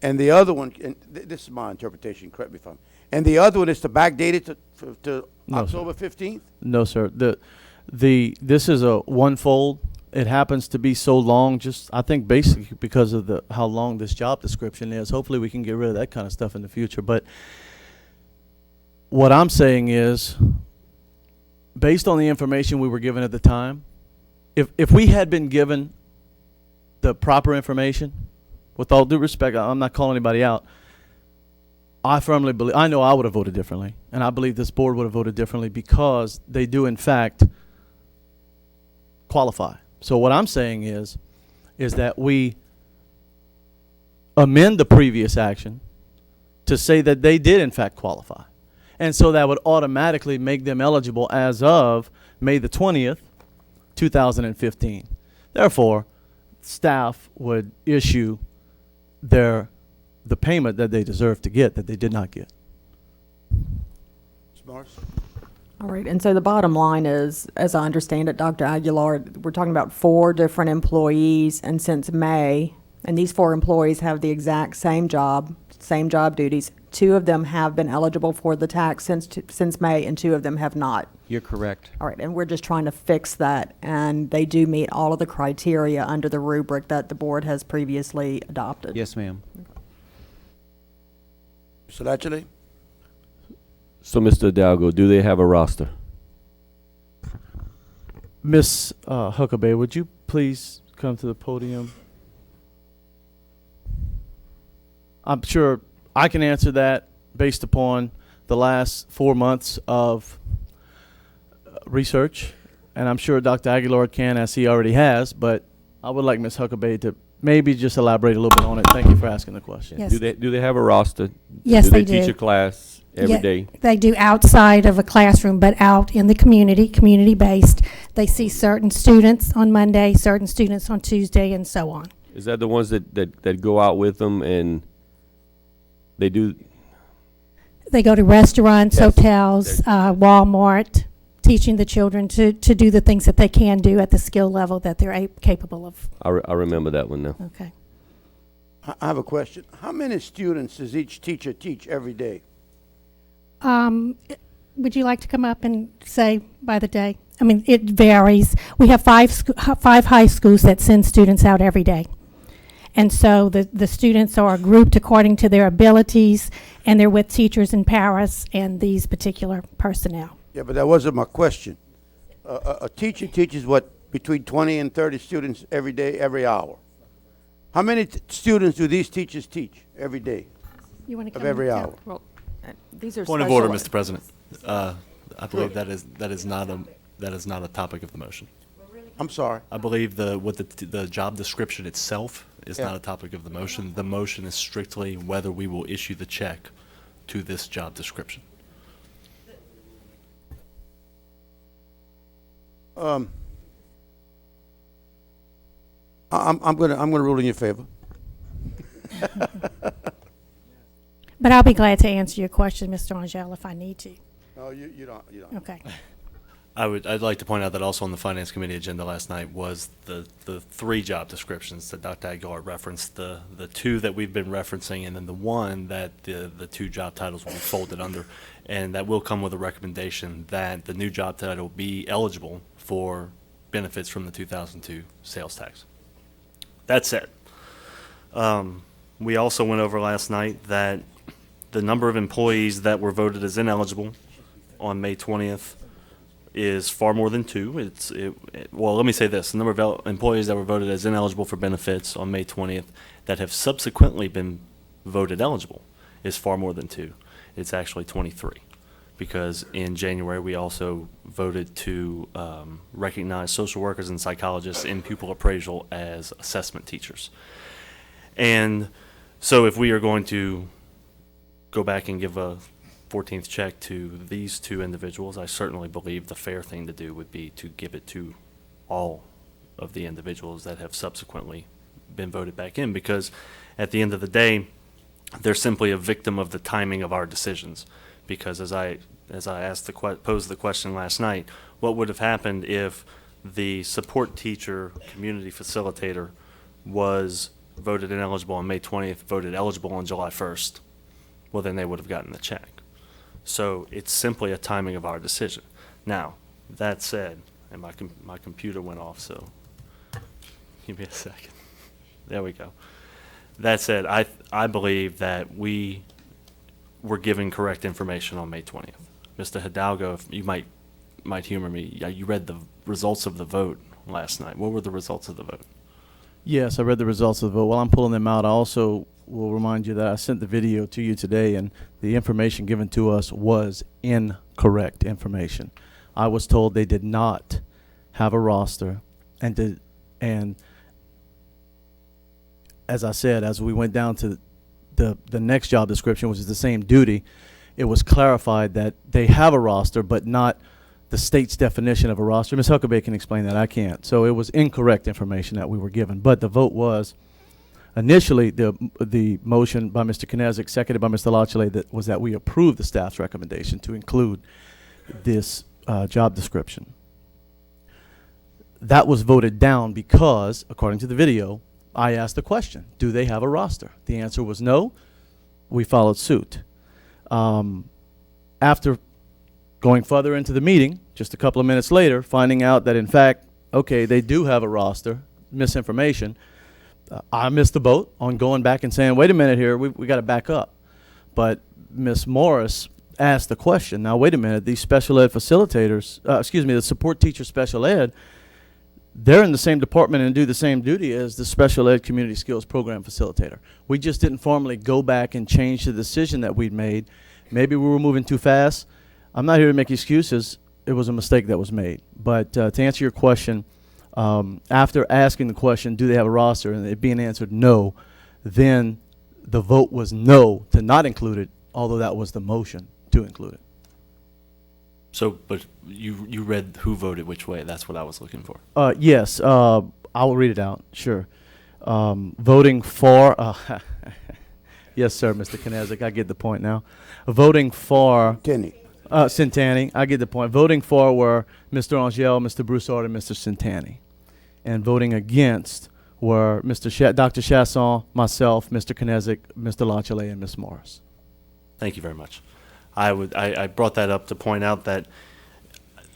Speaker 1: and the other one, and this is my interpretation, correct me if I'm, and the other one is to backdate it to
Speaker 19: No,
Speaker 1: October 15th.
Speaker 19: No, sir. This is a one-fold. It happens to be so long, just I think basically because of how long this job description is. Hopefully we can get rid of that kind of stuff in the future. But what I'm saying is based on the information we were given at the time, if we had been given the proper information, with all due respect, I'm not calling anybody out, I firmly believe, I know I would have voted differently, and I believe this board would have voted differently because they do, in fact, qualify. So what I'm saying is that we amend the previous action to say that they did, in fact, qualify. And so that would automatically make them eligible as of May the 20th, 2015. Therefore, staff would issue the payment that they deserve to get that they did not get.
Speaker 1: Ms. Morris?
Speaker 22: All right, and so the bottom line is, as I understand it, Dr. Aguilar, we're talking about 4 different employees, and since May, and these 4 employees have the exact same job duties. 2 of them have been eligible for the tax since May, and 2 of them have not.
Speaker 5: You're correct.
Speaker 22: All right, and we're just trying to fix that, and they do meet all of the criteria under the rubric that the board has previously adopted.
Speaker 5: Yes, ma'am.
Speaker 1: Mr. Latchley?
Speaker 18: So, Mr. Hidalgo, do they have a roster?
Speaker 19: Ms. Huckabee, would you please come to the podium? I'm sure I can answer that based upon the last 4 months of research, and I'm sure Dr. Aguilar can, as he already has, but I would like Ms. Huckabee to maybe just elaborate a little bit on it. Thank you for asking the question.
Speaker 18: Yes. Do they have a roster?
Speaker 13: Yes, they do.
Speaker 18: Teach a class every day?
Speaker 13: They do outside of a classroom, but out in the community-based. They see certain students on Monday, certain students on Tuesday, and so on.
Speaker 18: Is that the ones that go out with them and they do?
Speaker 13: They go to restaurants, hotels, Walmart, teaching the children to do the things that they can do at the skill level that they're capable of.
Speaker 18: I remember that one now.
Speaker 13: Okay.
Speaker 1: I have a question. How many students does each teacher teach every day?
Speaker 13: Would you like to come up and say by the day? I mean, it varies. We have 5 high schools that send students out every day. And so the students are grouped according to their abilities, and they're with teachers in Paris and these particular personnel.
Speaker 1: Yeah, but that wasn't my question. A teacher teaches what, between 20 and 30 students every day, every hour. How many students do these teachers teach every day?
Speaker 13: You want to come
Speaker 1: of every hour?
Speaker 22: These are
Speaker 11: Point of order, Mr. President. I believe that is not a topic of the motion.
Speaker 1: I'm sorry.
Speaker 11: I believe the job description itself is
Speaker 1: Yeah.
Speaker 11: not a topic of the motion. The motion is strictly whether we will issue the check to this job description.
Speaker 1: I'm gonna rule in your favor.
Speaker 13: But I'll be glad to answer your question, Mr. Angel, if I need to.
Speaker 1: No, you don't.
Speaker 13: Okay.
Speaker 11: I'd like to point out that also on the Finance Committee agenda last night was the 3 job descriptions that Dr. Aguilar referenced, the 2 that we've been referencing, and then the one that the 2 job titles will be folded under, and that will come with a recommendation that the new job title be eligible for benefits from the 2002 sales tax. That said, we also went over last night that the number of employees that were voted as ineligible on May 20th is far more than 2. Well, let me say this. The number of employees that were voted as ineligible for benefits on May 20th that have subsequently been voted eligible is far more than 2. It's actually 23. Because in January, we also voted to recognize social workers and psychologists in pupil appraisal as assessment teachers. And so if we are going to go back and give a 14th check to these 2 individuals, I certainly believe the fair thing to do would be to give it to all of the individuals that have subsequently been voted back in, because at the end of the day, they're simply a victim of the timing of our decisions. Because as I posed the question last night, what would have happened if the support teacher community facilitator was voted ineligible on May 20th, voted eligible on July 1st? Well, then they would have gotten the check. So it's simply a timing of our decision. Now, that said, and my computer went off, so give me a second. There we go. That said, I believe that we were giving correct information on May 20th. Mr. Hidalgo, if you might might humor me. You read the results of the vote last night. What were the results of the vote?
Speaker 19: Yes, I read the results of the vote. While I'm pulling them out, I also will remind you that I sent the video to you today, and the information given to us was incorrect information. I was told they did not have a roster, and as I said, as we went down to the next job description, which is the same duty, it was clarified that they have a roster, but not the state's definition of a roster. Ms. Huckabee can explain that. I can't. So it was incorrect information that we were given. But the vote was initially the motion by Mr. Knezik, seconded by Mr. Lachele, that was that we approve the staff's recommendation to include this job description. That was voted down because, according to the video, I asked the question, do they have a roster? The answer was no. We followed suit. After going further into the meeting, just a couple of minutes later, finding out that, in fact, okay, they do have a roster, misinformation, I missed the boat on going back and saying, wait a minute here, we got to back up. But Ms. Morris asked the question, now wait a minute, these special ed facilitators, the support teacher special ed, they're in the same department and do the same duty as the special ed community skills program facilitator. We just didn't formally go back and change the decision that we'd made. Maybe we were moving too fast. I'm not here to make excuses. It was a mistake that was made. But to answer your question, after asking the question, do they have a roster, and it being answered no, then the vote was no to not include it, although that was the motion to include it.
Speaker 11: So, but you read who voted which way. That's what I was looking for.
Speaker 19: Yes, I will read it out, sure. Voting for, yes, sir, Mr. Knezik, I get the point now. Voting for Centani, I get the point. Voting for were Mr. Angel, Mr. Broussard, and Mr. Centani. And voting against were Dr. Chasson, myself, Mr. Knezik, Mr. Lachele, and Ms. Morris.
Speaker 11: Thank you very much. I brought that up to point out that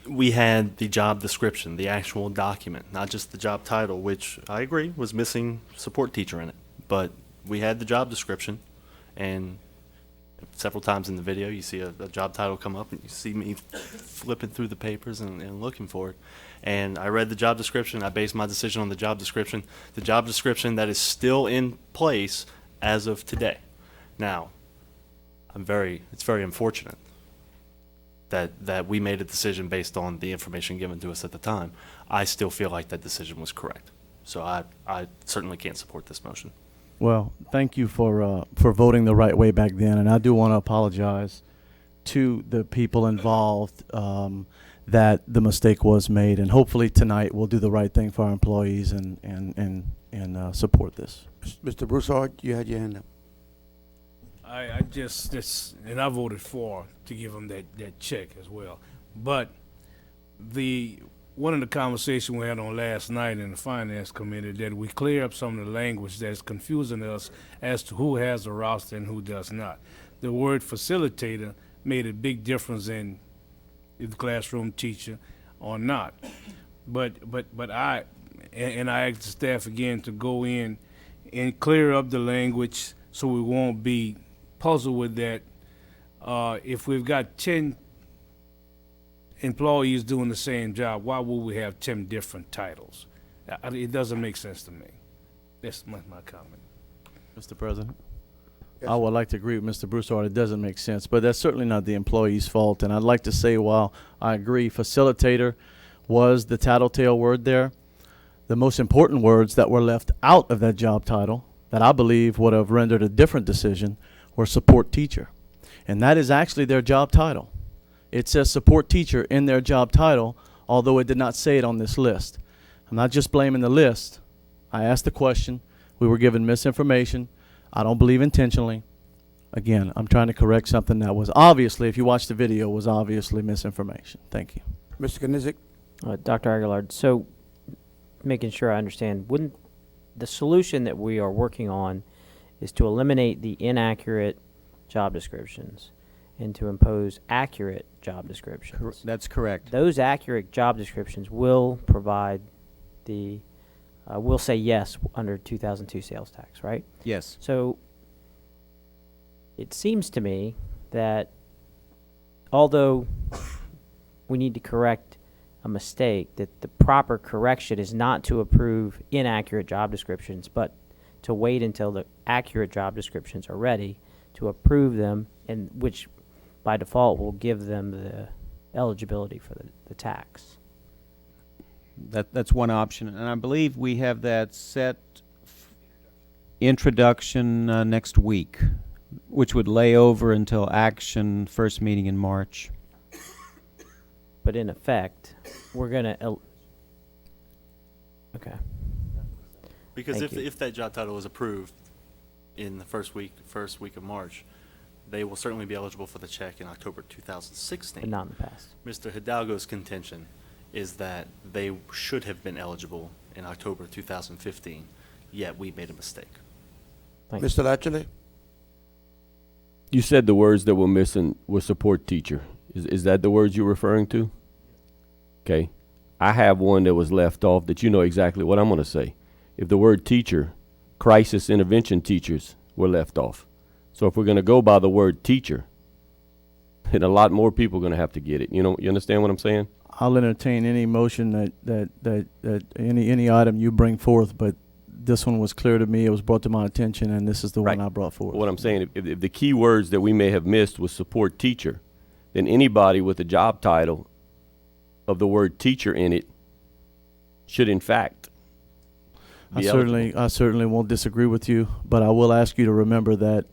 Speaker 11: we had the job description, the actual document, not just the job title, which I agree was missing support teacher in it. But we had the job description, and several times in the video you see a job title come up, and you see me flipping through the papers and looking for it. And I read the job description. I based my decision on the job description that is still in place as of today. Now, it's very unfortunate that we made a decision based on the information given to us at the time. I still feel like that decision was correct. So I certainly can't support this motion.
Speaker 19: Well, thank you for voting the right way back then, and I do want to apologize to the people involved that the mistake was made, and hopefully tonight we'll do the right thing for our employees and support this.
Speaker 1: Mr. Broussard, you had your hand up.
Speaker 15: I and I voted for to give them that check as well. But one of the conversations we had on last night in the Finance Committee, that we clear up some of the language that's confusing us as to who has a roster and who does not. The word facilitator made a big difference in the classroom teacher or not. But I asked the staff again to go in and clear up the language so we won't be puzzled with that. If we've got 10 employees doing the same job, why would we have 10 different titles? It doesn't make sense to me. That's my comment.
Speaker 19: Mr. President?
Speaker 1: Yes,
Speaker 19: I would like to agree with Mr. Broussard. It doesn't make sense, but that's certainly not the employee's fault. And I'd like to say, while I agree facilitator was the tattletale word there, the most important words that were left out of that job title that I believe would have rendered a different decision were support teacher. And that is actually their job title. It says support teacher in their job title, although it did not say it on this list. I'm not just blaming the list. I asked the question. We were given misinformation. I don't believe intentionally. Again, I'm trying to correct something that was obviously, if you watch the video, was obviously misinformation. Thank you.
Speaker 1: Mr. Knezik?
Speaker 20: Dr. Aguilar, so making sure I understand, wouldn't the solution that we are working on is to eliminate the inaccurate job descriptions and to impose accurate job descriptions?
Speaker 5: That's correct.
Speaker 20: Those accurate job descriptions will provide we'll say yes under 2002 sales tax, right?
Speaker 5: Yes.
Speaker 20: So it seems to me that although we need to correct a mistake, that the proper correction is not to approve inaccurate job descriptions, but to wait until the accurate job descriptions are ready to approve them, and which by default will give them the eligibility for the tax.
Speaker 2: That's one option, and I believe we have that set introduction next week, which would lay over until action first meeting in March.
Speaker 20: But in effect, we're gonna okay.
Speaker 11: Because
Speaker 20: Thank you.
Speaker 11: if that job title is approved in the first week of March, they will certainly be eligible for the check in October 2016.
Speaker 20: But not in the past.
Speaker 11: Mr. Hidalgo's contention is that they should have been eligible in October 2015, yet we made a mistake.
Speaker 1: Mr. Latchley?
Speaker 18: You said the words that were missing were support teacher. Is that the words you're referring to? Okay. I have one that was left off that you know exactly what I'm going to say. If the word teacher, crisis intervention teachers were left off. So if we're going to go by the word teacher, then a lot more people are going to have to get it. You know, you understand what I'm saying?
Speaker 19: I'll entertain any motion that any item you bring forth, but this one was clear to me. It was brought to my attention, and this is the one I brought forward.
Speaker 18: What I'm saying, if the key words that we may have missed was support teacher, then anybody with a job title of the word teacher in it should in fact be eligible.
Speaker 19: I certainly won't disagree with you, but I will ask you to remember that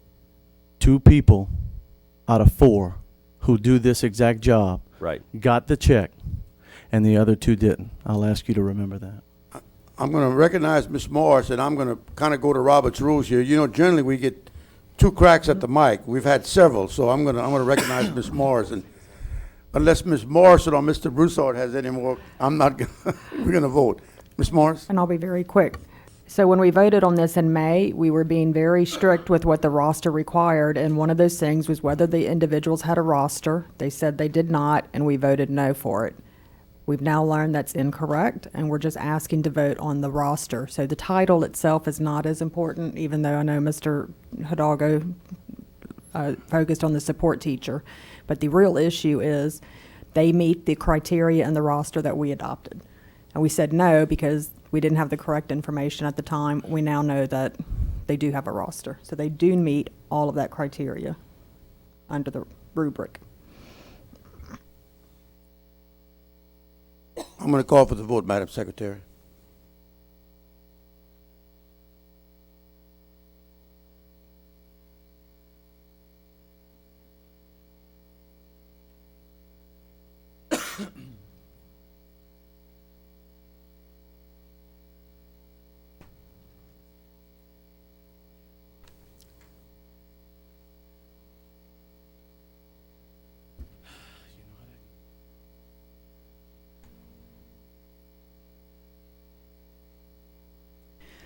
Speaker 19: 2 people out of 4 who do this exact job got the check, and the other 2 didn't. I'll ask you to remember that.
Speaker 1: I'm going to recognize Ms. Morris, and I'm going to kind of go to Robert's rules here. You know, generally we get 2 cracks at the mic. We've had several, so I'm going to recognize Ms. Morris, and unless Ms. Morrison or Mr. Broussard has any more, I'm not. We're going to vote. Ms. Morris.
Speaker 22: And I'll be very quick. So when we voted on this in May, we were being very strict with what the roster required, and one of those things was whether the individuals had a roster. They said they did not, and we voted no for it. We've now learned that's incorrect, and we're just asking to vote on the roster. So the title itself is not as important, even though I know Mr. Hidalgo focused on the support teacher. But the real issue is they meet the criteria and the roster that we adopted. And we said no because we didn't have the correct information at the time. We now know that they do have a roster. So they do meet all of that criteria under the rubric.
Speaker 1: I'm going to call for the vote, Madam Secretary.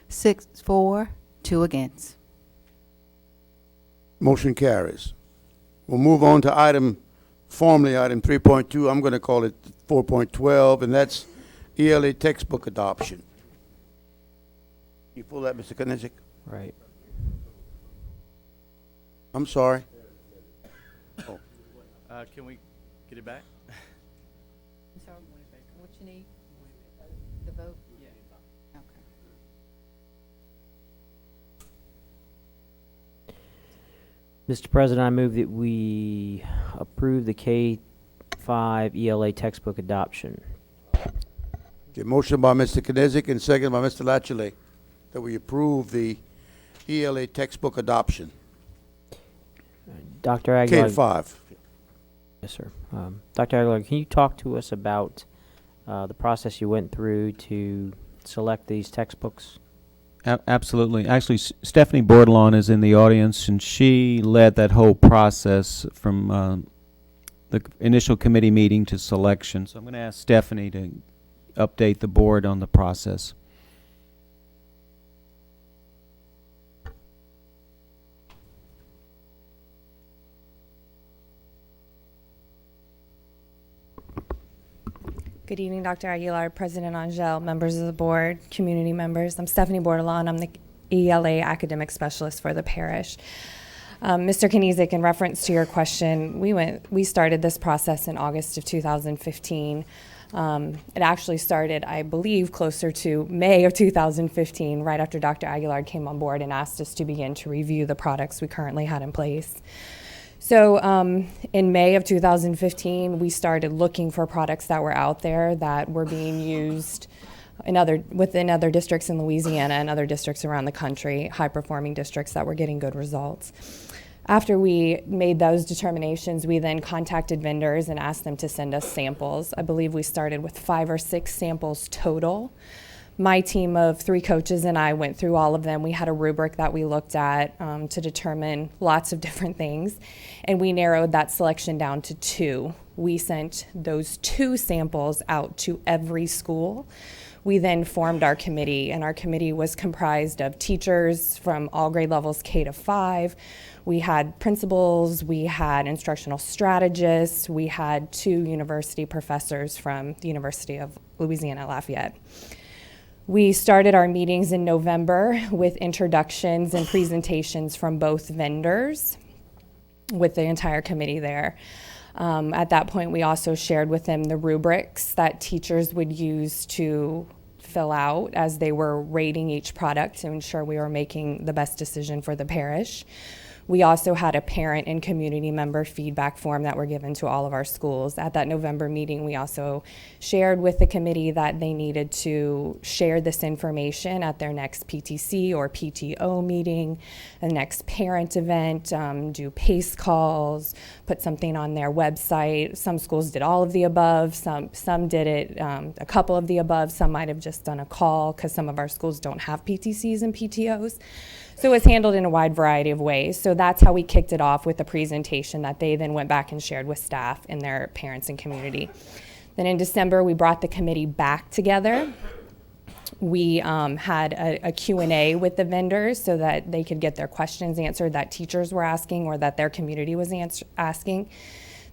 Speaker 6: Six for, 2 against.
Speaker 1: Motion carries. We'll move on to formally item 3.2. I'm going to call it 4.12, and that's ELA textbook adoption. You pull that, Mr. Knizik?
Speaker 20: Right.
Speaker 1: I'm sorry.
Speaker 19: Oh. Can we get it back?
Speaker 6: So, what you need? The vote? Yeah. Okay.
Speaker 20: Mr. President, I move that we approve the K-5 ELA textbook adoption.
Speaker 1: Okay, motion by Mr. Knizik and second by Mr. Latchley that we approve the ELA textbook adoption.
Speaker 20: Dr. Aguilar.
Speaker 1: K-5.
Speaker 20: Yes, sir. Dr. Aguilar, can you talk to us about the process you went through to select these textbooks?
Speaker 2: Absolutely. Actually, Stephanie Bordelon is in the audience, and she led that whole process from the initial committee meeting to selection. So I'm going to ask Stephanie to update the board on the process.
Speaker 16: Good evening, Dr. Aguilar, President Angel, members of the board, community members. I'm Stephanie Bordelon. I'm the ELA academic specialist for the parish. Mr. Kinesic, in reference to your question, we started this process in August of 2015. It actually started, I believe, closer to May of 2015, right after Dr. Aguilar came on board and asked us to begin to review the products we currently had in place. So in May of 2015, we started looking for products that were out there that were being used within other districts in Louisiana and other districts around the country, high-performing districts that were getting good results. After we made those determinations, we then contacted vendors and asked them to send us samples. I believe we started with 5 or 6 samples total. My team of 3 coaches and I went through all of them. We had a rubric that we looked at to determine lots of different things, and we narrowed that selection down to 2. We sent those 2 samples out to every school. We then formed our committee, and our committee was comprised of teachers from all grade levels K to 5. We had principals, we had instructional strategists, we had 2 university professors from the University of Louisiana at Lafayette. We started our meetings in November with introductions and presentations from both vendors with the entire committee there. At that point, we also shared with them the rubrics that teachers would use to fill out as they were rating each product to ensure we were making the best decision for the parish. We also had a parent and community member feedback form that were given to all of our schools. At that November meeting, we also shared with the committee that they needed to share this information at their next PTC or PTO meeting, the next parent event, do PACE calls, put something on their website. Some schools did all of the above, some did it a couple of the above, some might have just done a call because some of our schools don't have PTCs and PTOs. So it was handled in a wide variety of ways. So that's how we kicked it off with a presentation that they then went back and shared with staff and their parents and community. Then in December, we brought the committee back together. We had a Q&A with the vendors so that they could get their questions answered that teachers were asking or that their community was asking.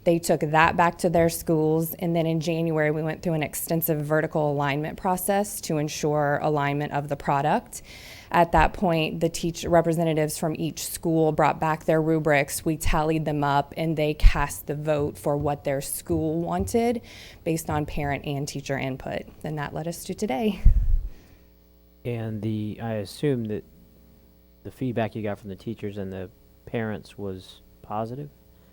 Speaker 16: They took that back to their schools, and then in January, we went through an extensive vertical alignment process to ensure alignment of the product. At that point, the representatives from each school brought back their rubrics. We tallied them up, and they cast the vote for what their school wanted based on parent and teacher input. And that led us to today.
Speaker 20: And I assume that the feedback you got from the teachers and the parents was positive?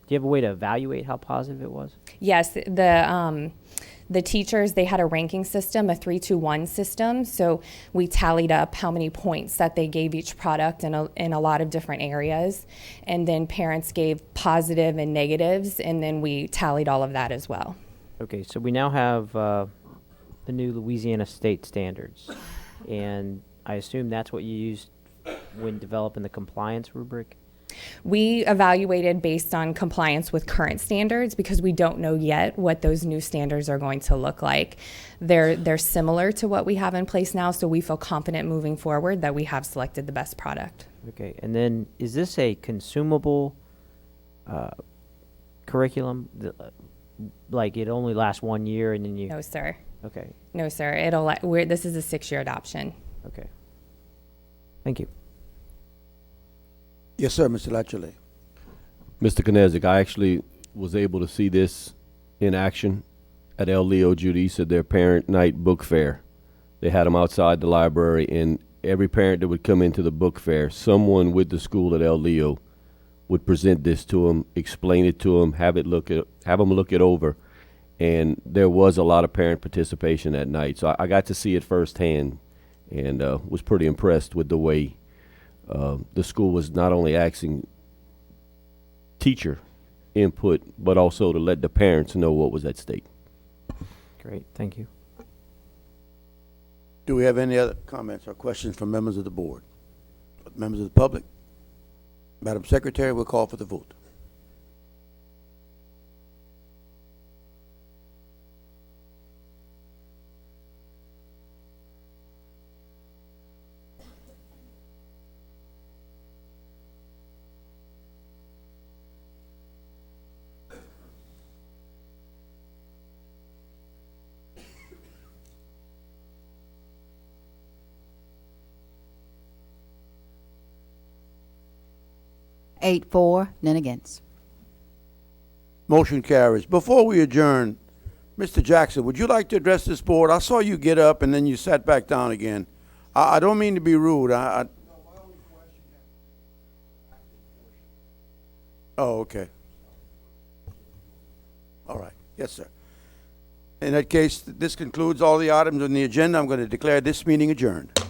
Speaker 20: Do you have a way to evaluate how positive it was?
Speaker 16: Yes, the teachers, they had a ranking system, a 3-2-1 system. So we tallied up how many points that they gave each product in a lot of different areas. And then parents gave positive and negatives, and then we tallied all of that as well.
Speaker 20: Okay, so we now have the new Louisiana state standards. And I assume that's what you used when developing the compliance rubric?
Speaker 16: We evaluated based on compliance with current standards because we don't know yet what those new standards are going to look like. They're similar to what we have in place now, so we feel confident moving forward that we have selected the best product.
Speaker 20: Okay, and then is this a consumable curriculum? Like it only lasts 1 year and then you...
Speaker 16: No, sir.
Speaker 20: Okay.
Speaker 16: No, sir. This is a 6-year adoption.
Speaker 20: Okay. Thank you.
Speaker 1: Yes, sir, Mr. Latchley.
Speaker 18: Mr. Kinesic, I actually was able to see this in action at El Leo Judy's at their parent night book fair. They had them outside the library, and every parent that would come into the book fair, someone with the school at El Leo would present this to them, explain it to them, have them look it over, and there was a lot of parent participation that night. So I got to see it firsthand, and was pretty impressed with the way the school was not only asking teacher input, but also to let the parents know what was at stake.
Speaker 20: Great, thank you.
Speaker 1: Do we have any other comments or questions from members of the board? Members of the public? Madam Secretary, we'll call for the vote.
Speaker 6: 8 for, none against.
Speaker 1: Motion carries. Before we adjourn, Mr. Jackson, would you like to address this board? I saw you get up and then you sat back down again. I don't mean to be rude. Oh, okay. All right. Yes, sir. In that case, this concludes all the items on the agenda. I'm going to declare this meeting adjourned.